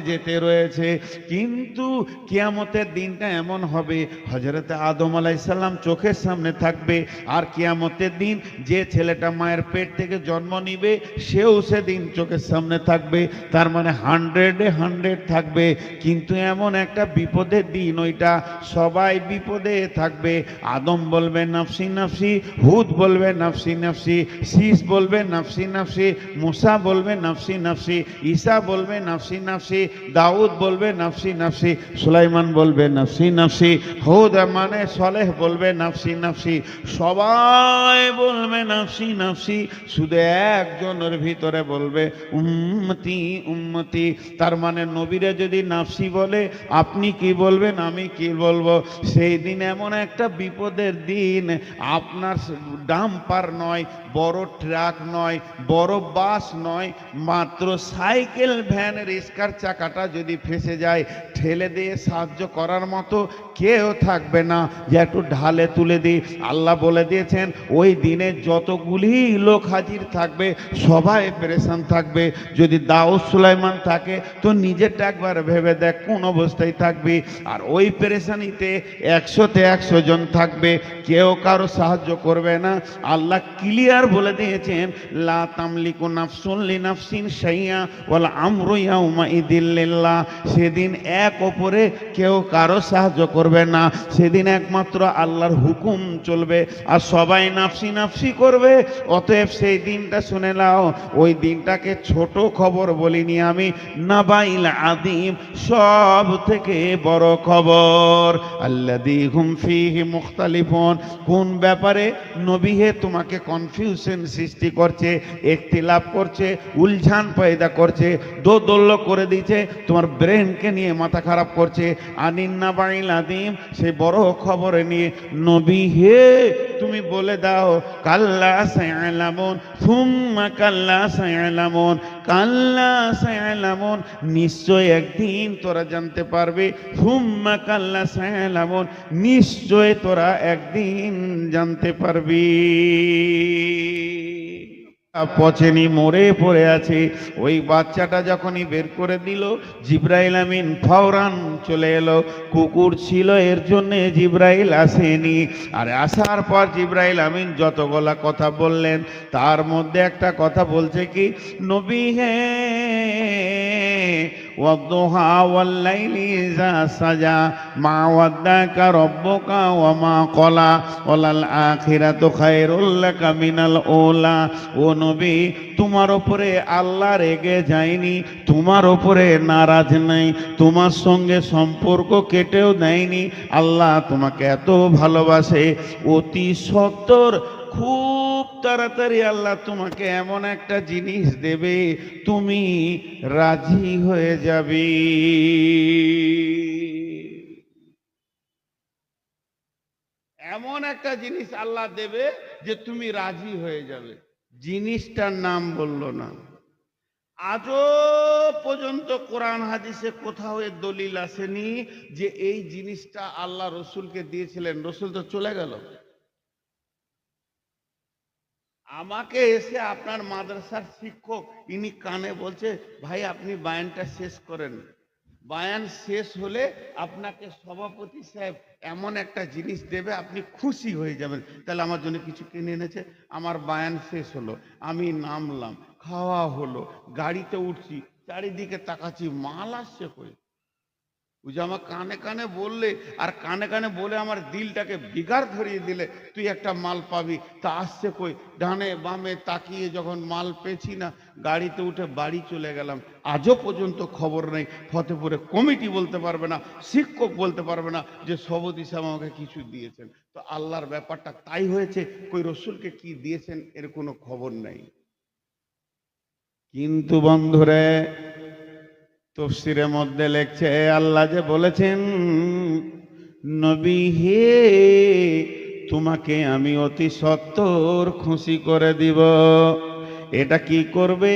যেতে রয়েছে। কিন্তু কিয়ামতের দিনটা এমন হবে, হযরত আদম আলাইহিস সালাম চোখের সামনে থাকবে, আর কিয়ামতের দিন যে ছেলেটা মায়ের পেট থেকে জন্ম নিবে সেও সেদিন চোখের সামনে থাকবে। তার মানে 100-এ 100 থাকবে। কিন্তু এমন একটা বিপদের দিন, ওইটা সবাই বিপদে থাকবে। আদম বলবে নাফসি নাফসি, হুদ বলবে নাফসি নাফসি, শীস বলবে নাফসি নাফসি, মুসা বলবে নাফসি নাফসি, ঈসা বলবে নাফসি নাফসি, দাউদ বলবে নাফসি নাফসি, সুলাইমান বলবে নাফসি নাফসি, হুদ মানে সলেহ বলবে নাফসি নাফসি, সবাই বলবে নাফসি নাফসি। শুধু একজনের ভিতরে বলবে উম্মতি উম্মতি। তার মানে নবীরা যদি নাফসি বলে, আপনি কি বলবেন, আমি কি বলবো? সেই দিন এমন একটা বিপদের দিন, আপনার ডাম্পার নয়, বড় ট্রাক নয়, বড় বাস নয়, মাত্র সাইকেল ভ্যান রিস্কার চাকাটা যদি ফেসে যায়, ঠেলে দিয়ে সাহায্য করার মতো কেউ থাকবে না যে একটু ঢালে তুলে দিই। আল্লাহ বলে দিয়েছেন ওই দিনে যতগুলি লোক হাজির থাকবে সবাই পেরেশান থাকবে। যদি দাউদ সুলাইমান থাকে তো নিজেরটা একবার ভেবে দেখ কোন অবস্থায় থাকবি। আর ওই পেরেশানিতে 100-তে 100 জন থাকবে, কেউ কারো সাহায্য করবে না। আল্লাহ ক্লিয়ার বলে দিয়েছেন লা তামলিকু নাফসুন লিনাফসিন শাইআ ওয়াল আমরু ইয়াউমাইযিন লিল্লাহ। সেদিন এক অপরে কেউ কারো সাহায্য করবে না, সেদিন একমাত্র আল্লাহর হুকুম চলবে, আর সবাই নাফসি নাফসি করবে। অতএব সেই দিনটা শুনে নাও, ওই দিনটাকে ছোট খবর বলিনি আমি, নাবাইল আযীম, সব থেকে বড় খবর। আল্লাযী হুম ফীহি মুখতালিফুন, কোন ব্যাপারে নবী হে তোমাকে কনফিউশন সৃষ্টি করছে, ইখতিলাফ করছে, উলঝান পয়দা করছে, দোদুল্য করে দিচ্ছে, তোমার ব্রেনকে নিয়ে মাথা খারাপ করছে। আনিন নাবাইল আযীম, সেই বড় খবরে নিয়ে নবী হে তুমি বলে দাও কাল্লা সায়ালামুন সুম্মা কাল্লা সায়ালামুন, কাল্লা সায়ালামুন, নিশ্চয় একদিন তোরা জানতে পারবে, সুম্মা কাল্লা সায়ালামুন, নিশ্চয় তোরা একদিন জানতে পারবি। পচেনি, মরে পড়ে আছে। ওই বাচ্চাটা যখনই বের করে দিল, জিবরাইল আমিন ফওরান চলে এলো। কুকুর ছিল এর জন্য জিবরাইল আসেনি। আর আসার পর জিবরাইল আমিন যতগুলা কথা বললেন, তার মধ্যে একটা কথা বলছে কি, নবী হে ওয়াদুহা ওয়াল্লাইলি ইযা সাজা মা ওয়াদ্দাকা রাব্বুকা ওয়া মা ক্বালা ওয়ালাল আখিরাতু খায়রুল লাকা মিনাল উলা। ও নবী, তোমার উপরে আল্লাহ রেগে যায়নি, তোমার উপরে নারাজ নাই, তোমার সঙ্গে সম্পর্ক কেটেও দেয়নি। আল্লাহ তোমাকে এত ভালোবাসে, অতি সত্বর খুব তাড়াতাড়ি আল্লাহ তোমাকে এমন একটা জিনিস দেবে, তুমি রাজি হয়ে যাবে। এমন একটা জিনিস আল্লাহ দেবে যে তুমি রাজি হয়ে যাবে। জিনিসটার নাম বললো না। আজও পর্যন্ত কোরআন হাদিসে কোথাও এর দলিল আসেনি যে এই জিনিসটা আল্লাহ রসুলকে দিয়েছিলেন। রসুল তো চলে গেল। আমাকে এসে আপনার মাদ্রাসার শিক্ষক ইনি কানে বলছে, ভাই আপনি বায়ানটা শেষ করেন। বায়ান শেষ হলে আপনাকে সভাপতি সাহেব এমন একটা জিনিস দেবে, আপনি খুশি হয়ে যাবেন। তাহলে আমার জন্য কিছু কিনে এনেছে। আমার বায়ান শেষ হলো, আমি নামলাম, খাওয়া হলো, গাড়িতে উঠছি, চারিদিকে তাকাচ্ছি, মাল আসছে কই। ওই যে আমার কানে কানে বললে, আর কানে কানে বলে আমার দিলটাকে বিগার ধরিয়ে দিলে, তুই একটা মাল পাবি, তা আসছে কই। ডানে বামে তাকিয়ে যখন মাল পেয়েছি না, গাড়িতে উঠে বাড়ি চলে গেলাম। আজও পর্যন্ত খবর নেই। ফতেপুরে কমিটি বলতে পারবে না, শিক্ষক বলতে পারবে না যে সভাপতি সাহেব আমাকে কিছু দিয়েছেন। তো আল্লাহর ব্যাপারটা তাই হয়েছে, কই রসুলকে কি দিয়েছেন এর কোনো খবর নেই। কিন্তু বন্ধুরে, তাফসীরের মধ্যে লেখছে আল্লাহ যে বলেছেন, নবী হে তোমাকে আমি অতি সত্বর খুশি করে দিব। এটা কি করবে?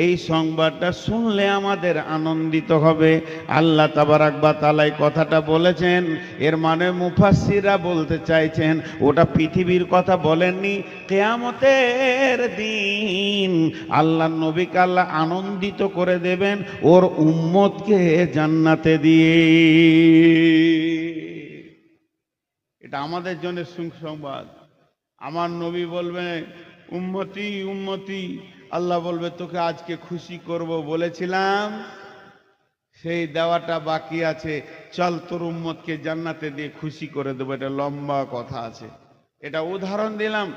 এই সংবাদটা শুনলে আমাদের আনন্দিত হবে। আল্লাহ তাবারাক ওয়া তাআলা এই কথাটা বলেছেন, এর মানে মুফাসসিররা বলতে চাইছেন ওটা পৃথিবীর কথা বলেননি, কিয়ামতের দিন আল্লাহ নবীকে আল্লাহ আনন্দিত করে দেবেন ওর উম্মতকে জান্নাতে দিয়ে। এটা আমাদের জন্য সুসংবাদ। আমার নবী বলবে উম্মতি উম্মতি, আল্লাহ বলবে তোকে আজকে খুশি করব বলেছিলাম, সেই দেওয়াটা বাকি আছে, চল তোর উম্মতকে জান্নাতে দিয়ে খুশি করে দেবো। এটা লম্বা কথা আছে, এটা উদাহরণ দিলাম।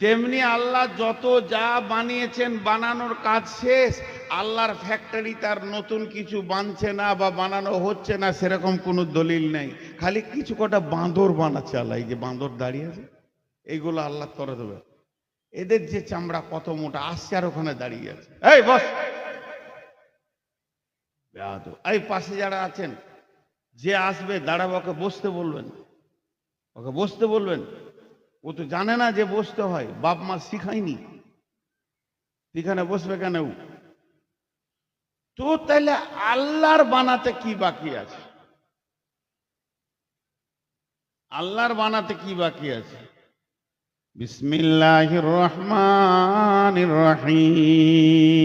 তেমনি আল্লাহ যত যা বানিয়েছেন বানানোর কাজ শেষ। আল্লাহর ফ্যাক্টরি তার নতুন কিছু বানছে না বা বানানো হচ্ছে না সেরকম কোনো দলিল নেই। খালি কিছু কটা বাঁদর বানাচ্ছে আল্লাহ, এই যে বাঁদর দাঁড়িয়ে আছে এইগুলো আল্লাহ করে দেবে। এদের যে চামড়া কত মোটা, আসছে আর ওখানে দাঁড়িয়ে আছে, এই বস। এই পাশে যারা আছেন, যে আসবে দাঁড়াবো, ওকে বসতে বলবেন, ওকে বসতে বলবেন। ও তো জানে না যে বসতে হয়, বাপ মা শিখায়নি, এখানে বসবে কেন? তো তাহলে আল্লাহর বানাতে কি বাকি আছে? আল্লাহর বানাতে কি বাকি আছে? বিসমিল্লাহির রহমানির রহিম।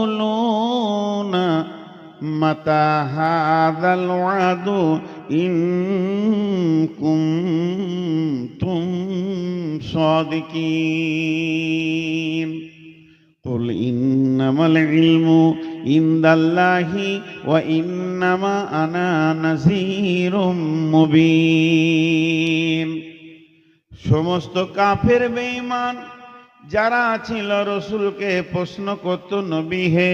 ওয়ায়াকুলুনা মাতা হাযাল ওয়াদু ইন কুনতুম সাদিকিন। কুল ইন্নামাল ইলমু ইনদাল্লাহি ওয়া ইন্নামা আনা নাযীরুম মুবিন। সমস্ত কাফের বেঈমান যারা ছিল রসুলকে প্রশ্ন করত, নবী হে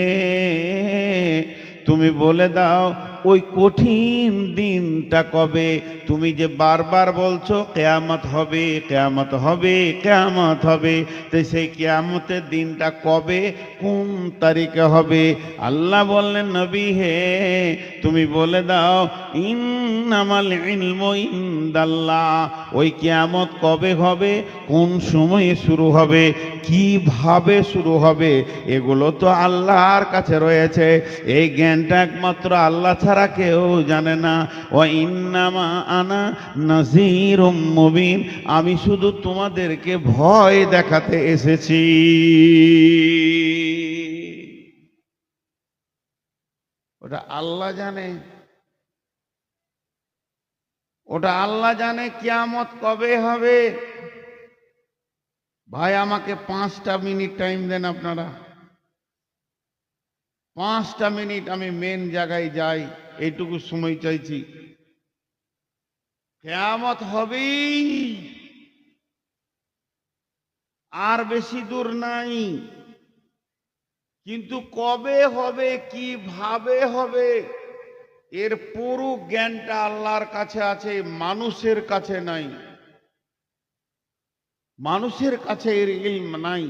তুমি বলে দাও ওই কঠিন দিনটা কবে? তুমি যে বারবার বলছো কিয়ামত হবে, কিয়ামত হবে, কিয়ামত হবে, তো সেই কিয়ামতের দিনটা কবে, কোন তারিখে হবে? আল্লাহ বললেন নবী হে তুমি বলে দাও ইন্নামাল ইলমু ইনদাল্লাহ, ওই কিয়ামত কবে হবে, কোন সময়ে শুরু হবে, কিভাবে শুরু হবে, এগুলো তো আল্লাহর কাছে রয়েছে। এই জ্ঞানটা একমাত্র আল্লাহ ছাড়া কেউ জানে না। ওয়া ইন্নামা আনা নাযীরুম মুবিন, আমি শুধু তোমাদেরকে ভয় দেখাতে এসেছি। ওটা আল্লাহ জানে, ওটা আল্লাহ জানে কিয়ামত কবে হবে। ভাই আমাকে 5টা মিনিট টাইম দেন আপনারা, 5টা মিনিট, আমি মেন জায়গায় যাই, এইটুকু সময় চাইছি। কিয়ামত হবেই, আর বেশি দূর নাই, কিন্তু কবে হবে, কিভাবে হবে, এর পুরো জ্ঞানটা আল্লাহর কাছে আছে, মানুষের কাছে নাই। মানুষের কাছে এর ইলম নাই।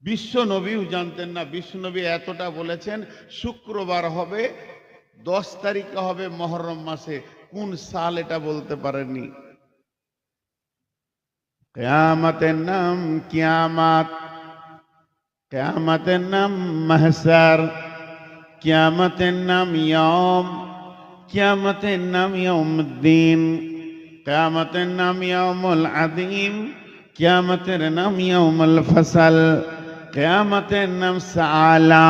বিশ্ব নবীও জানতেন না। বিশ্ব নবী এতটা বলেছেন শুক্রবার হবে, 10 তারিখে হবে মুহররম মাসে, কোন সাল এটা বলতে পারেননি। কিয়ামতের নাম কিয়ামত, কিয়ামতের নাম মাহশার, কিয়ামতের নাম ইয়াউম, কিয়ামতের নাম ইয়াউমুদ্দিন, কিয়ামতের নাম ইয়াউমুল আযীম, কিয়ামতের নাম ইয়াউমুল ফসল, কিয়ামতের নাম সাআলা।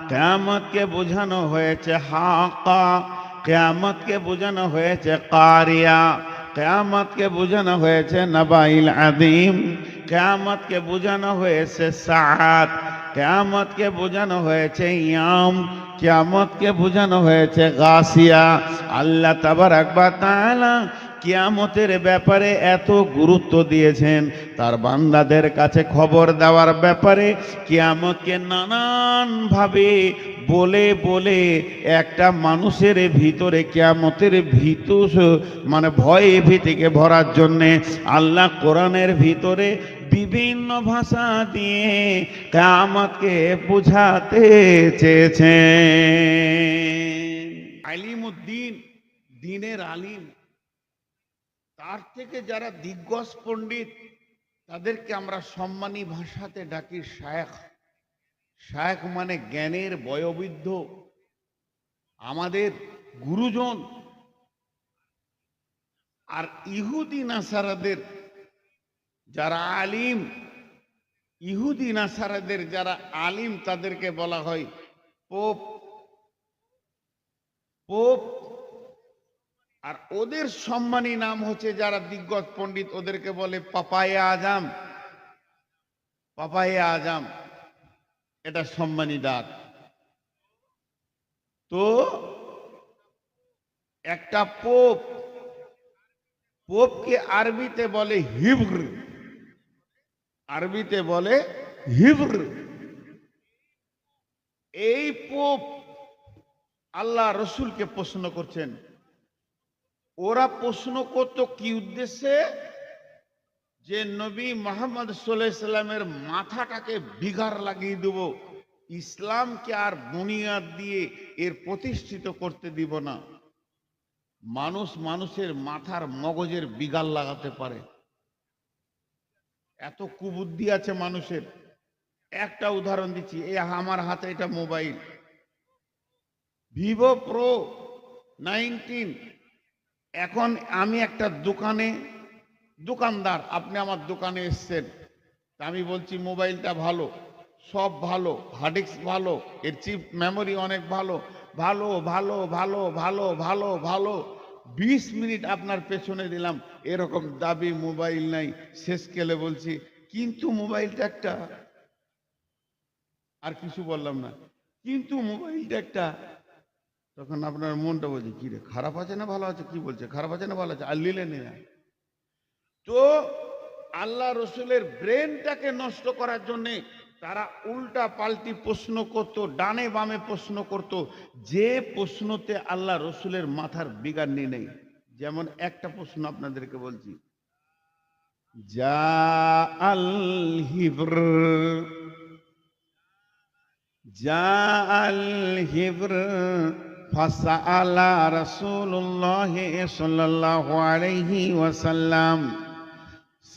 কিয়ামতকে বোঝানো হয়েছে হাকা, কিয়ামতকে বোঝানো হয়েছে কারিয়া, কিয়ামতকে বোঝানো হয়েছে নাবাইল আযীম, কিয়ামতকে বোঝানো হয়েছে সাআত, কিয়ামতকে বোঝানো হয়েছে ইয়াম, কিয়ামতকে বোঝানো হয়েছে গাসিয়া। আল্লাহ তাবারাক ওয়া তাআলা কিয়ামতের ব্যাপারে এত গুরুত্ব দিয়েছেন, তার বান্দাদের কাছে খবর দেওয়ার ব্যাপারে কিয়ামতকে নানান ভাবে বলে বলে একটা মানুষের ভিতরে কিয়ামতের ভীতু মানে ভয়ে ভীতিকে ভরার জন্যে আল্লাহ কোরআনের ভিতরে বিভিন্ন ভাষা দিয়ে কিয়ামতকে বুঝাতে চেয়েছেন। আলিমুদ্দিন, দিনের আলিম, তার থেকে যারা দিগ্গজ পণ্ডিত তাদেরকে আমরা সম্মানী ভাষাতে ডাকি শায়েখ। শায়েখ মানে জ্ঞানের বয়োবৃদ্ধ, আমাদের গুরুজন। আর ইহুদি নাসারাদের যারা আলিম, ইহুদি নাসারাদের যারা আলিম তাদেরকে বলা হয় পোপ। পোপ। আর ওদের সম্মানী নাম হচ্ছে যারা দিগ্গজ পণ্ডিত ওদেরকে বলে পাপায়ে আজম। পাপায়ে আজম এটা সম্মানী ডাক। তো একটা পোপ, পোপকে আরবিতে বলে হিব্র, আরবিতে বলে হিব্র। এই পোপ আল্লাহ রসুলকে প্রশ্ন করছেন। ওরা প্রশ্ন করতো কি উদ্দেশ্যে? যে নবী মুহাম্মদ সাল্লাল্লাহু আলাইহি সাল্লামের মাথাটাকে বিগার লাগিয়ে দেব, ইসলামকে আর বুনিয়াদ দিয়ে এর প্রতিষ্ঠিত করতে দিব না। মানুষ মানুষের মাথার মগজের বিগার লাগাতে পারে, এত কুবুদ্ধি আছে মানুষের। একটা উদাহরণ দিচ্ছি, এই আমার হাতে এটা মোবাইল ভিভো প্রো 19। এখন আমি একটা দোকানদার, আপনি আমার দোকানে এসছেন, আমি বলছি মোবাইলটা ভালো, সব ভালো, হার্ড ডিস্ক ভালো, এর চিপ মেমোরি অনেক ভালো, ভালো ভালো ভালো ভালো ভালো ভালো 20 মিনিট আপনার পেছনে দিলাম, এরকম দাবি মোবাইল নাই। শেষ কেলে বলছি কিন্তু মোবাইলটা একটা, আর কিছু বললাম না, কিন্তু মোবাইলটা একটা। তখন আপনার মনটা বলছে কি রে, খারাপ আছে না ভালো আছে? কি বলছে, খারাপ আছে না ভালো আছে? আর নিলেন না। তো আল্লাহ রসুলের ব্রেনটাকে নষ্ট করার জন্য তারা উল্টা পাল্টি প্রশ্ন করত, ডানে বামে প্রশ্ন করত, যে প্রশ্নতে আল্লাহ রসুলের মাথার বিগার নেই। যেমন একটা প্রশ্ন আপনাদেরকে বলছি, যা আল হিব্র, যা আল হিব্র ফাসআলা রাসূলুল্লাহ সাল্লাল্লাহু আলাইহি ওয়াসাল্লাম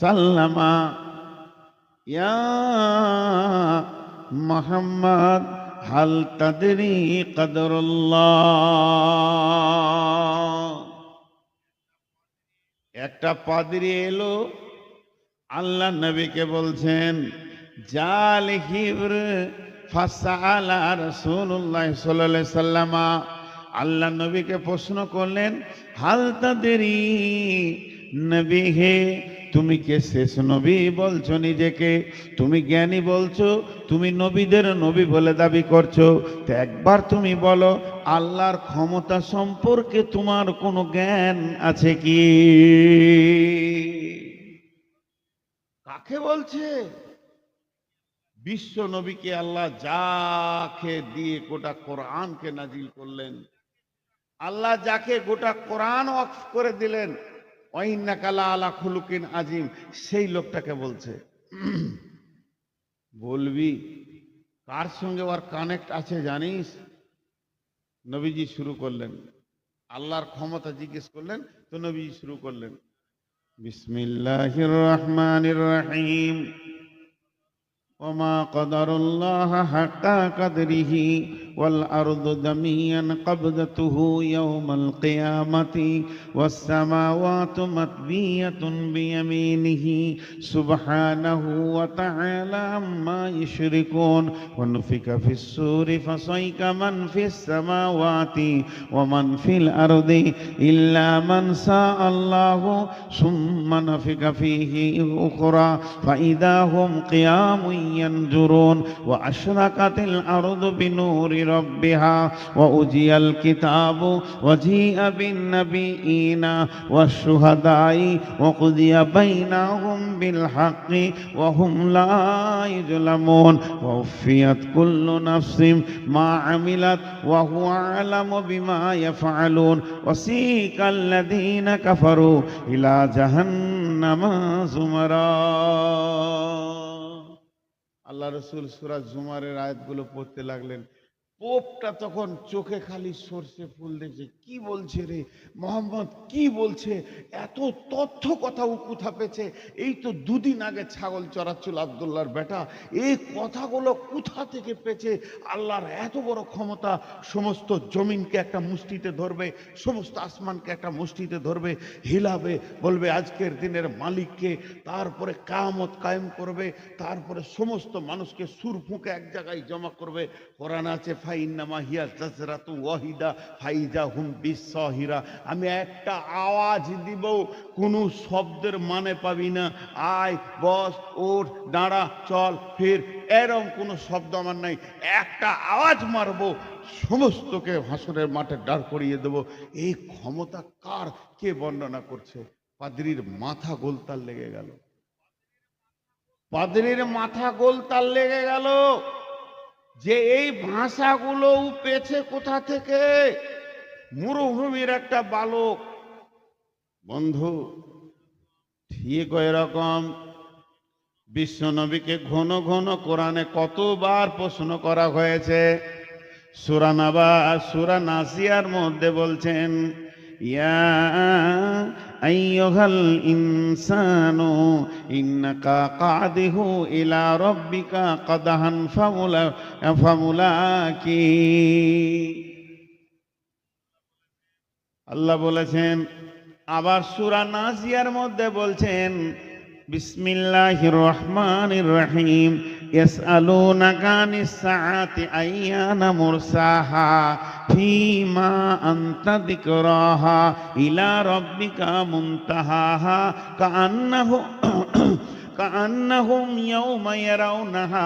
সাল্লামা ইয়া মুহাম্মদ হাল তাদরি কদরুল্লাহ। একটা পাদ্রী এলো, আল্লাহ নবীকে বলছেন জাল হিব্র ফাসআলা রাসূলুল্লাহ সাল্লাল্লাহু আলাইহি ওয়াসাল্লাম, আল্লাহ নবীকে প্রশ্ন করলেন হাল তাদরি, নবী হে তুমি কে শেষ নবী বলছো নিজেকে? তুমি জ্ঞানী বলছো, তুমি নবীদের নবী বলে দাবি করছো, তো একবার তুমি বলো আল্লাহর ক্ষমতা সম্পর্কে তোমার কোনো জ্ঞান আছে কি? কাকে বলছে? বিশ্ব নবীকে আল্লাহ যাকে দিয়ে গোটা কোরআনকে নাজিল করলেন, আল্লাহ যাকে গোটা কোরআন ওয়াকফ করে দিলেন, ওয়াইন্নাকা লাআলা খুলুকিন আযীম, সেই লোকটাকে বলছে। বলবি কার সঙ্গে ওর কানেক্ট আছে জানিস? নবীজি শুরু করলেন, আল্লাহর ক্ষমতা জিজ্ঞেস করলেন, তো নবীজি শুরু করলেন বিসমিল্লাহির রহমানির রহিম ওমা কদরুল্লাহ হাক্কা কদরিহি ওয়াল আরদু জামিয়ান কবদতুহু ইয়াওমাল কিয়ামাতি ওয়াস সামাওয়াতু মাতবিয়াতুন বিয়ামিনিহি সুবহানাহু ওয়া তাআলা আম্মা ইউশরিকুন ওয়া নুফিকা ফিস সূরি ফাসাইকা মান ফিস সামাওয়াতি ওয়া মান ফিল আরদি ইল্লা মান শাআল্লাহু সুম্মা নাফিকা ফীহি উখরা ফাইদা হুম কিয়ামুন ينظرون وأشرقت الأرض بنور ربها وأوتي الكتاب وجيء بالنبيين والشهداء وقضي بينهم بالحق وهم لا يظلمون ووفيت كل نفس ما عملت وهو أعلم بما يفعلون وسيق الذين كفروا إلى جهنم زمرا। আল্লাহ রসুল সূরা জুমারের আয়াতগুলো পড়তে লাগলেন। পোপটা তখন চোখে খালি সর্ষে ফুল দেখছে, কি বলছে রে মোহাম্মদ, কি বলছে, এত তথ্য কথা ও কোথা পেয়েছে? এই তো দুদিন আগে ছাগল চড়াচ্ছিল আব্দুল্লাহর বেটা, এই কথাগুলো কোথা থেকে পেয়েছে? আল্লাহর এত বড় ক্ষমতা, সমস্ত জমিনকে একটা মুষ্টিতে ধরবে, সমস্ত আসমানকে একটা মুষ্টিতে ধরবে, হিলাবে, বলবে আজকের দিনের মালিককে, তারপরে কিয়ামত কায়েম করবে, তারপরে সমস্ত মানুষকে সুর ফুঁকে এক জায়গায় জমা করবে। কোরআন আছে ফাইন্নামা হিয়া জাজরাতু ওয়াহিদা ফাইজা হুম বিসসাহিরা। আমি একটা আওয়াজ দিব, কোনো শব্দের মানে পাবি না, আয় বস ওঠ দাঁড়া চল ফির, এরকম কোনো শব্দ আমার নাই, একটা আওয়াজ মারবো, সমস্তকে হাসরের মাঠে দাঁড় করিয়ে দেব। এই ক্ষমতা কার, কে বর্ণনা করছে? পাদ্রীর মাথা গোলতাল লেগে গেল, পাদ্রীর মাথা গোলতাল লেগে গেল যে এই ভাষাগুলো পেয়েছে কোথা থেকে? মরুভূমির একটা বালক। বন্ধু, ঠিক এরকম বিশ্বনবীকে ঘন ঘন কোরআনে কতবার প্রশ্ন করা হয়েছে। সূরা নাবা সূরা নাসিয়ার মধ্যে বলছেন, ইয়া আইয়ুহাল ইনসানু ইন্নাকা কাদিহু ইলা রাব্বিকা কাদহান ফামুলাকি। আল্লাহ বলেছেন। আবার সূরা নাসিয়ার মধ্যে বলছেন, বিসমিল্লাহির রহমানির রহিম, ইয়াসআলুনাকা আনিস সাআতি আইয়ানা মুরসাহা ফীমা আনতা যিকরাহা ইলা রাব্বিকা মুনতাহাহা কাআন্নাহুম ইয়াওমা ইয়ারাউনাহা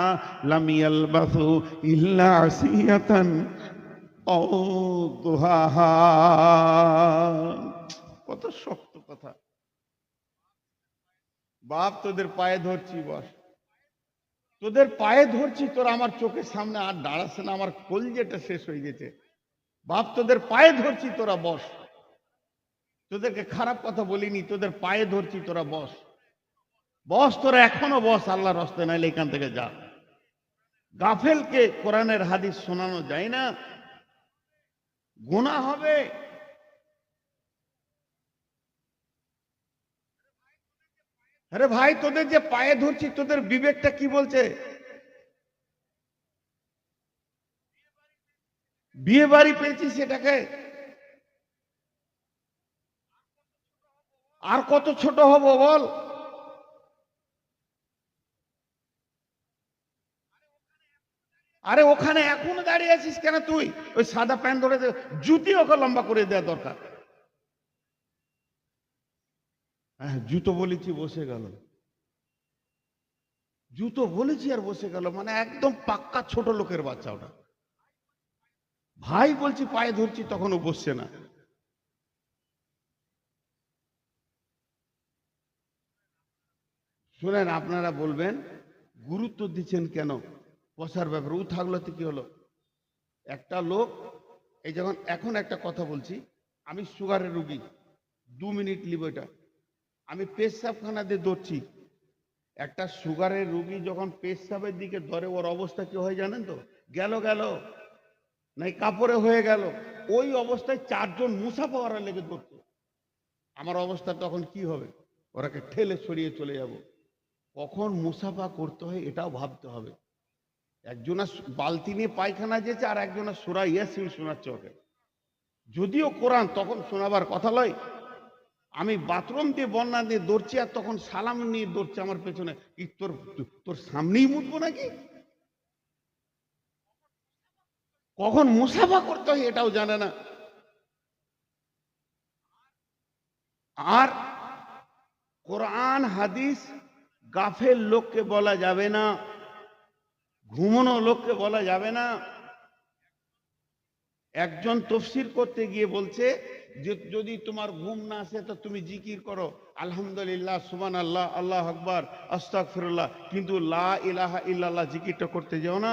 লাম ইয়ালবাসু ইল্লা আসিয়াতান আও দুহাহা। কত শক্ত কথা। বাপ, তোদের পায়ে ধরছি, বস, তোদের পায়ে ধরছি, তোরা আমার চোখের সামনে আর দাঁড়াচ্ছে না, আমার কলজেটা শেষ হয়ে গেছে। বাপ, তোদের পায়ে ধরছি, তোরা বস, তোদেরকে খারাপ কথা বলিনি, তোদের পায়ে ধরছি, তোরা বস, বস, তোরা এখনো বস, আল্লাহর রাস্তায়, নাইলে এখান থেকে যা। গাফেলকে কোরআনের হাদিস শোনানো যায় না, গুনাহ হবে। আরে ভাই, তোদের যে পায়ে ধরছি, তোদের বিবেকটা কি বলছে? বিয়ে বাড়ি পেয়েছি সেটাকে আর কত ছোট হব বল? আরে ওখানে এখনো দাঁড়িয়ে আছিস কেন তুই? ওই সাদা প্যান্ট ধরে জুতি ওকে লম্বা করে দেওয়া দরকার। হ্যাঁ, জুতো বলেছি বসে গেল, জুতো বলেছি আর বসে গেল, মানে একদম পাক্কা ছোট লোকের বাচ্চা ওটা। ভাই বলছি পায়ে ধরছি, তখনও বসছে না। শুনেন, আপনারা বলবেন গুরুত্ব দিচ্ছেন কেন বসার ব্যাপারে? ও থাকলো তো কি হলো? একটা লোক, এই যখন এখন একটা কথা বলছি, আমি সুগারের রুগী, 2 মিনিট লিব এটা, আমি পেশাবখানা দিয়ে দৌড়ছি। একটা সুগারের রুগী যখন পেশাবের দিকে ধরে, ওর অবস্থা কি হয় জানেন তো? গেল গেল নাই কাপড়ে হয়ে গেল। ওই অবস্থায় 4 জন মুসাফা লেগে ধরছে, আমার অবস্থা তখন কি হবে? ওরাকে ঠেলে সরিয়ে চলে যাব। কখন মুসাফা করতে হয় এটাও ভাবতে হবে। একজনা বালতি নিয়ে পায়খানা যেছে, আর একজনা সূরা ইয়াসিন শোনাচ্ছে ওকে, যদিও কোরআন তখন শোনাবার কথা লয়। আমি বাথরুম দিয়ে বন্যা দিয়ে দৌড়ছি, আর তখন সালাম নিয়ে দৌড়ছে আমার পেছনে। কি তোর তোর সামনেই মুতবো নাকি? কখন মুসাফা করতে হয় এটাও জানে না। আর কোরআন হাদিস গাফেল লোককে বলা যাবে না, ঘুমানো লোককে বলা যাবে না। একজন তাফসীর করতে গিয়ে বলছে যে যদি তোমার ঘুম না আসে তো তুমি জিকির করো, আলহামদুলিল্লাহ, সুবহানাল্লাহ, আল্লাহু আকবার, আস্তাগফিরুল্লাহ, কিন্তু লা ইলাহা ইল্লাল্লাহ জিকিরটা করতে যাও না।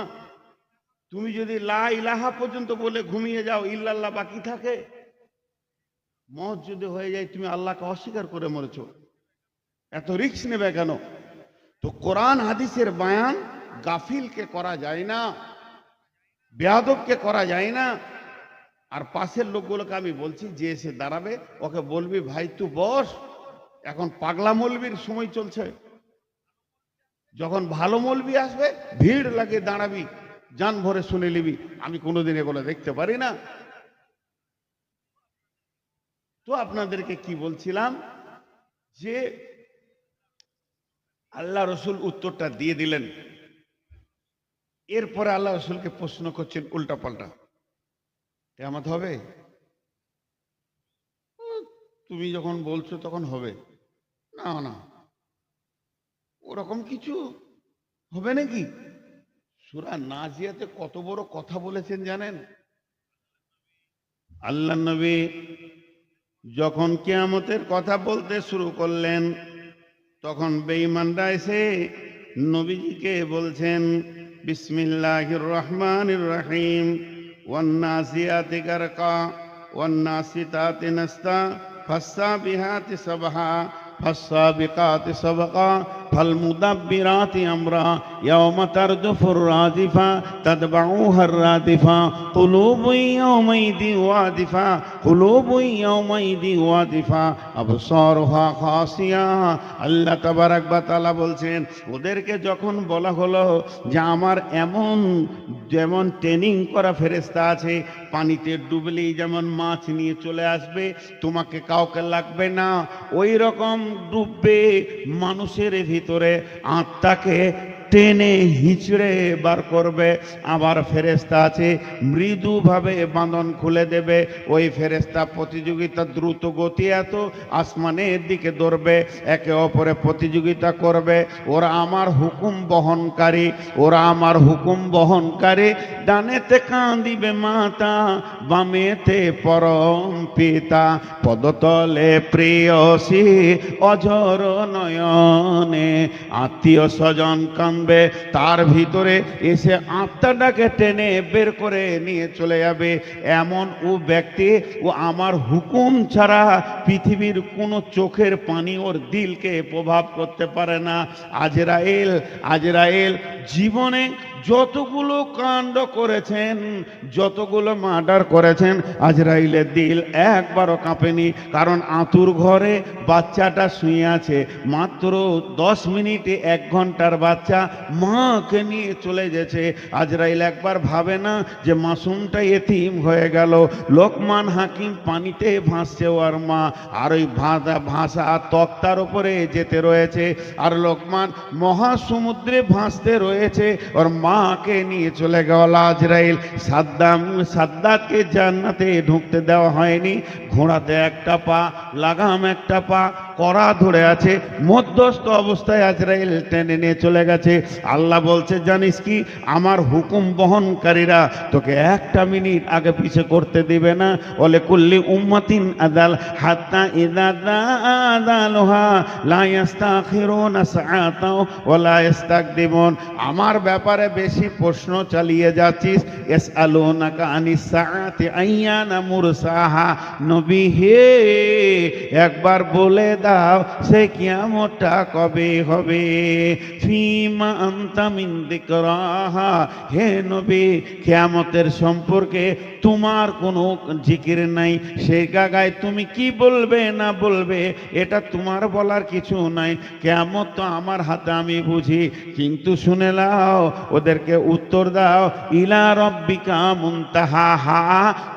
তুমি যদি লা ইলাহা পর্যন্ত বলে ঘুমিয়ে যাও, ইল্লাল্লাহ বাকি থাকে, মত যদি হয়ে যায় তুমি আল্লাহকে অস্বীকার করে মরেছো, এত রিস্ক নেবে কেন? তো কোরআন হাদিসের বয়ান গাফিলকে করা যায় না। বেয়াদবকে করা যায় না। আর পাশের লোকগুলোকে আমি বলছি, যে এসে দাঁড়াবে ওকে বলবি, ভাই তুই বস, এখন পাগলা মৌলবীর সময় চলছে। যখন ভালো মৌলবী আসবে ভিড় লাগিয়ে দাঁড়াবি, জান ভরে শুনে নিবি। আমি কোনোদিন এগুলো দেখতে পারি না। তো আপনাদেরকে কি বলছিলাম, যে আল্লাহ রসুল উত্তরটা দিয়ে দিলেন। এরপরে আল্লাহ রসুলকে প্রশ্ন করছেন উল্টা পাল্টা, কিয়ামত হবে? তুমি যখন বলছো তখন হবে। না না, ওরকম কিছু হবে নাকি? সূরা নাজিয়াতে কত বড় কথা বলেছেন জানেন? আল্লাহ নবী যখন কিয়ামতের কথা বলতে শুরু করলেন, তখন বেঈমানরা এসে নবীজিকে বলছেন, বিসমিল্লাহির রহমানির রহিম, ওয়ান নাসিয়াতি গারকা, ওয়ান নাসিতাতি নাসতা, ফাসসাবিহাতি সাবহা, ফাসসাবিকাতি সাবকা, فالمدبرات أمرا يوم ترجف الرادفة تتبعوها الرادفة قلوب يومئذ واجفة قلوب يومئذ واجفة أبصارها خاشعة। আল্লাহ তাবারক ওয়া তাআলা বলছেন, ওদেরকে যখন বলা হলো যে আমার এমন যেমন ট্রেনিং করা ফেরেশতা আছে, পানিতে ডুবলেই যেমন মাছ নিয়ে চলে আসবে, তোমাকে কাউকে লাগবে না, ওই রকম ডুববে মানুষের ভিতরে, আত্মাকে টেনে হিচড়ে বার করবে। আবার ফেরেশতা আছে মৃদুভাবে বাঁধন খুলে দেবে, ওই ফেরেশতা প্রতিযোগিতা দ্রুত গতি, এত আসমানের দিকে দৌড়বে, একে অপরে প্রতিযোগিতা করবে। ওরা আমার হুকুম বহনকারী, ওরা আমার হুকুম বহনকারী। ডানেতে কাঁদিবে মাতা, বামেতে পরম পিতা, পদতলে প্রেয়সী অঝর নয়নে, আত্মীয় স্বজন কাঁদবে, তার ভিতরে এসে আত্মাটাকে টেনে বের করে নিয়ে চলে যাবে। এমন ও ব্যক্তি, ও আমার হুকুম ছাড়া পৃথিবীর কোনো চোখের পানি ওর দিলকে প্রভাব করতে পারে না। আজরাইল, আজরাইল জীবনে যতগুলো কাণ্ড করেছেন, যতগুলো মার্ডার করেছেন, আজরাইলের দিল একবারও কাঁপেনি। কারণ আতুর ঘরে বাচ্চাটা শুয়ে আছে, মাত্র 10 মিনিটে 1 ঘন্টার বাচ্চা মাকে নিয়ে চলে গেছে। আজরাইল একবার ভাবে না যে মাসুমটা এতিম হয়ে গেল। লোকমান হাকিম পানিতে ভাসছে ওর মা, আর ওই ভাসা তক্তার উপরে যেতে রয়েছে, আর লোকমান মহাসমুদ্রে ভাসতে রয়েছে, ওর মাকে নিয়ে চলে গেল আজরাইল। সাদ্দাতকে জান্নাতে ঢুকতে দেওয়া হয়নি। ঘোড়াতে একটা পা, লাগাম একটা পা, কড়া ধরে আছে, মধ্যস্থ অবস্থায় আজরাইল টেনে নিয়ে চলে গেছে। আল্লাহ বলছে, জানিস কি, আমার হুকুম বহনকারীরা তোকে 1টা মিনিট আগে পিছে করতে দিবে না। ওলে কুল্লি উম্মাতিন আদাল হাত্তা ইযা আদালুহা লা ইস্তাখিরুনা সাআতাও ওয়া লা ইস্তাকদিমুন। আমার ব্যাপারে বেশি প্রশ্ন চালিয়ে যাচ্ছিস। ইয়াসআলুনাকা আনিস সাআতি আইয়ানা মুরসাহা। নবী হে, একবার বলে দাও সে কিয়ামতটা কবে হবে। ফিমা আনতা মিন যিকরাহা। হে নবী, কিয়ামতের সম্পর্কে তোমার কোনো জিকির নাই, সেই জায়গায় তুমি কি বলবে না বলবে এটা তোমার বলার কিছু নাই। কিয়ামত তো আমার হাতে, আমি বুঝি। কিন্তু শুনে নাও, ওদেরকে উত্তর দাও, ইলা রব্বিকা মুনতাহাহা।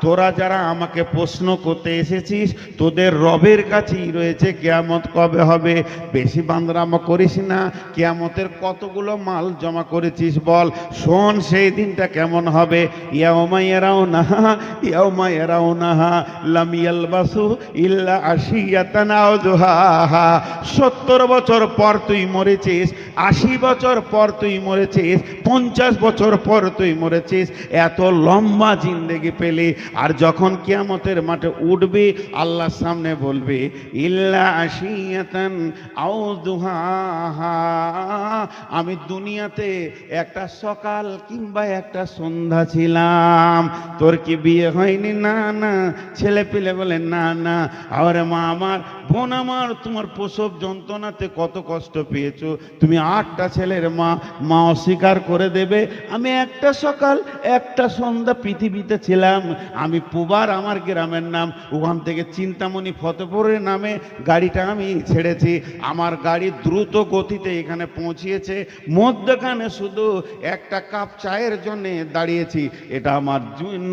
তোরা যারা আমাকে প্রশ্ন করতে এসেছিস, তোদের রবের কাছেই রয়েছে কিয়ামত কবে হবে। বেশি বান্দরামো করিস না। কিয়ামতের কতগুলো মাল জমা করেছিস বল, শোন সেই দিনটা কেমন হবে। ইয়াউমা ইয়ারাউনাহা, ইয়াউমা ইয়ারাউনাহা লাম ইয়ালবাসু ইল্লা আশিয়াতান আও দুহাহা। 70 বছর পর তুই মরেছিস, 80 বছর পর তুই মরেছিস, 50 বছর পর তুই মরেছিস, এত লম্বা জিন্দেগি পেলি। আর যখন কিয়ামতের মাঠে উঠবি, আল্লাহর সামনে বলবি, ইল্লা আশিয়াতান আও দুহাহা, আমি দুনিয়াতে একটা সকাল কিংবা একটা সন্ধ্যা ছিলাম। তোর কি বিয়ে হয়নি? না না। ছেলে পেলে বলে না না। আরে মা আমার, বোন আমার, তোমার প্রসব যন্ত্রণাতে কত কষ্ট পেয়েছো, তুমি 8টা ছেলের মা, মা অস্বীকার করে দেবে? আমি একটা সকাল একটা সন্ধ্যা পৃথিবীতে ছিলাম। আমি পুবার, আমার গ্রামের নাম, ওখান থেকে চিন্তামণি ফতেপুরের নামে গাড়িটা আমি ছেড়েছি। আমার গাড়ি দ্রুত গতিতে এখানে পৌঁছিয়েছে, মধ্যখানে শুধু একটা কাপ চায়ের জন্য দাঁড়িয়েছি। এটা আমার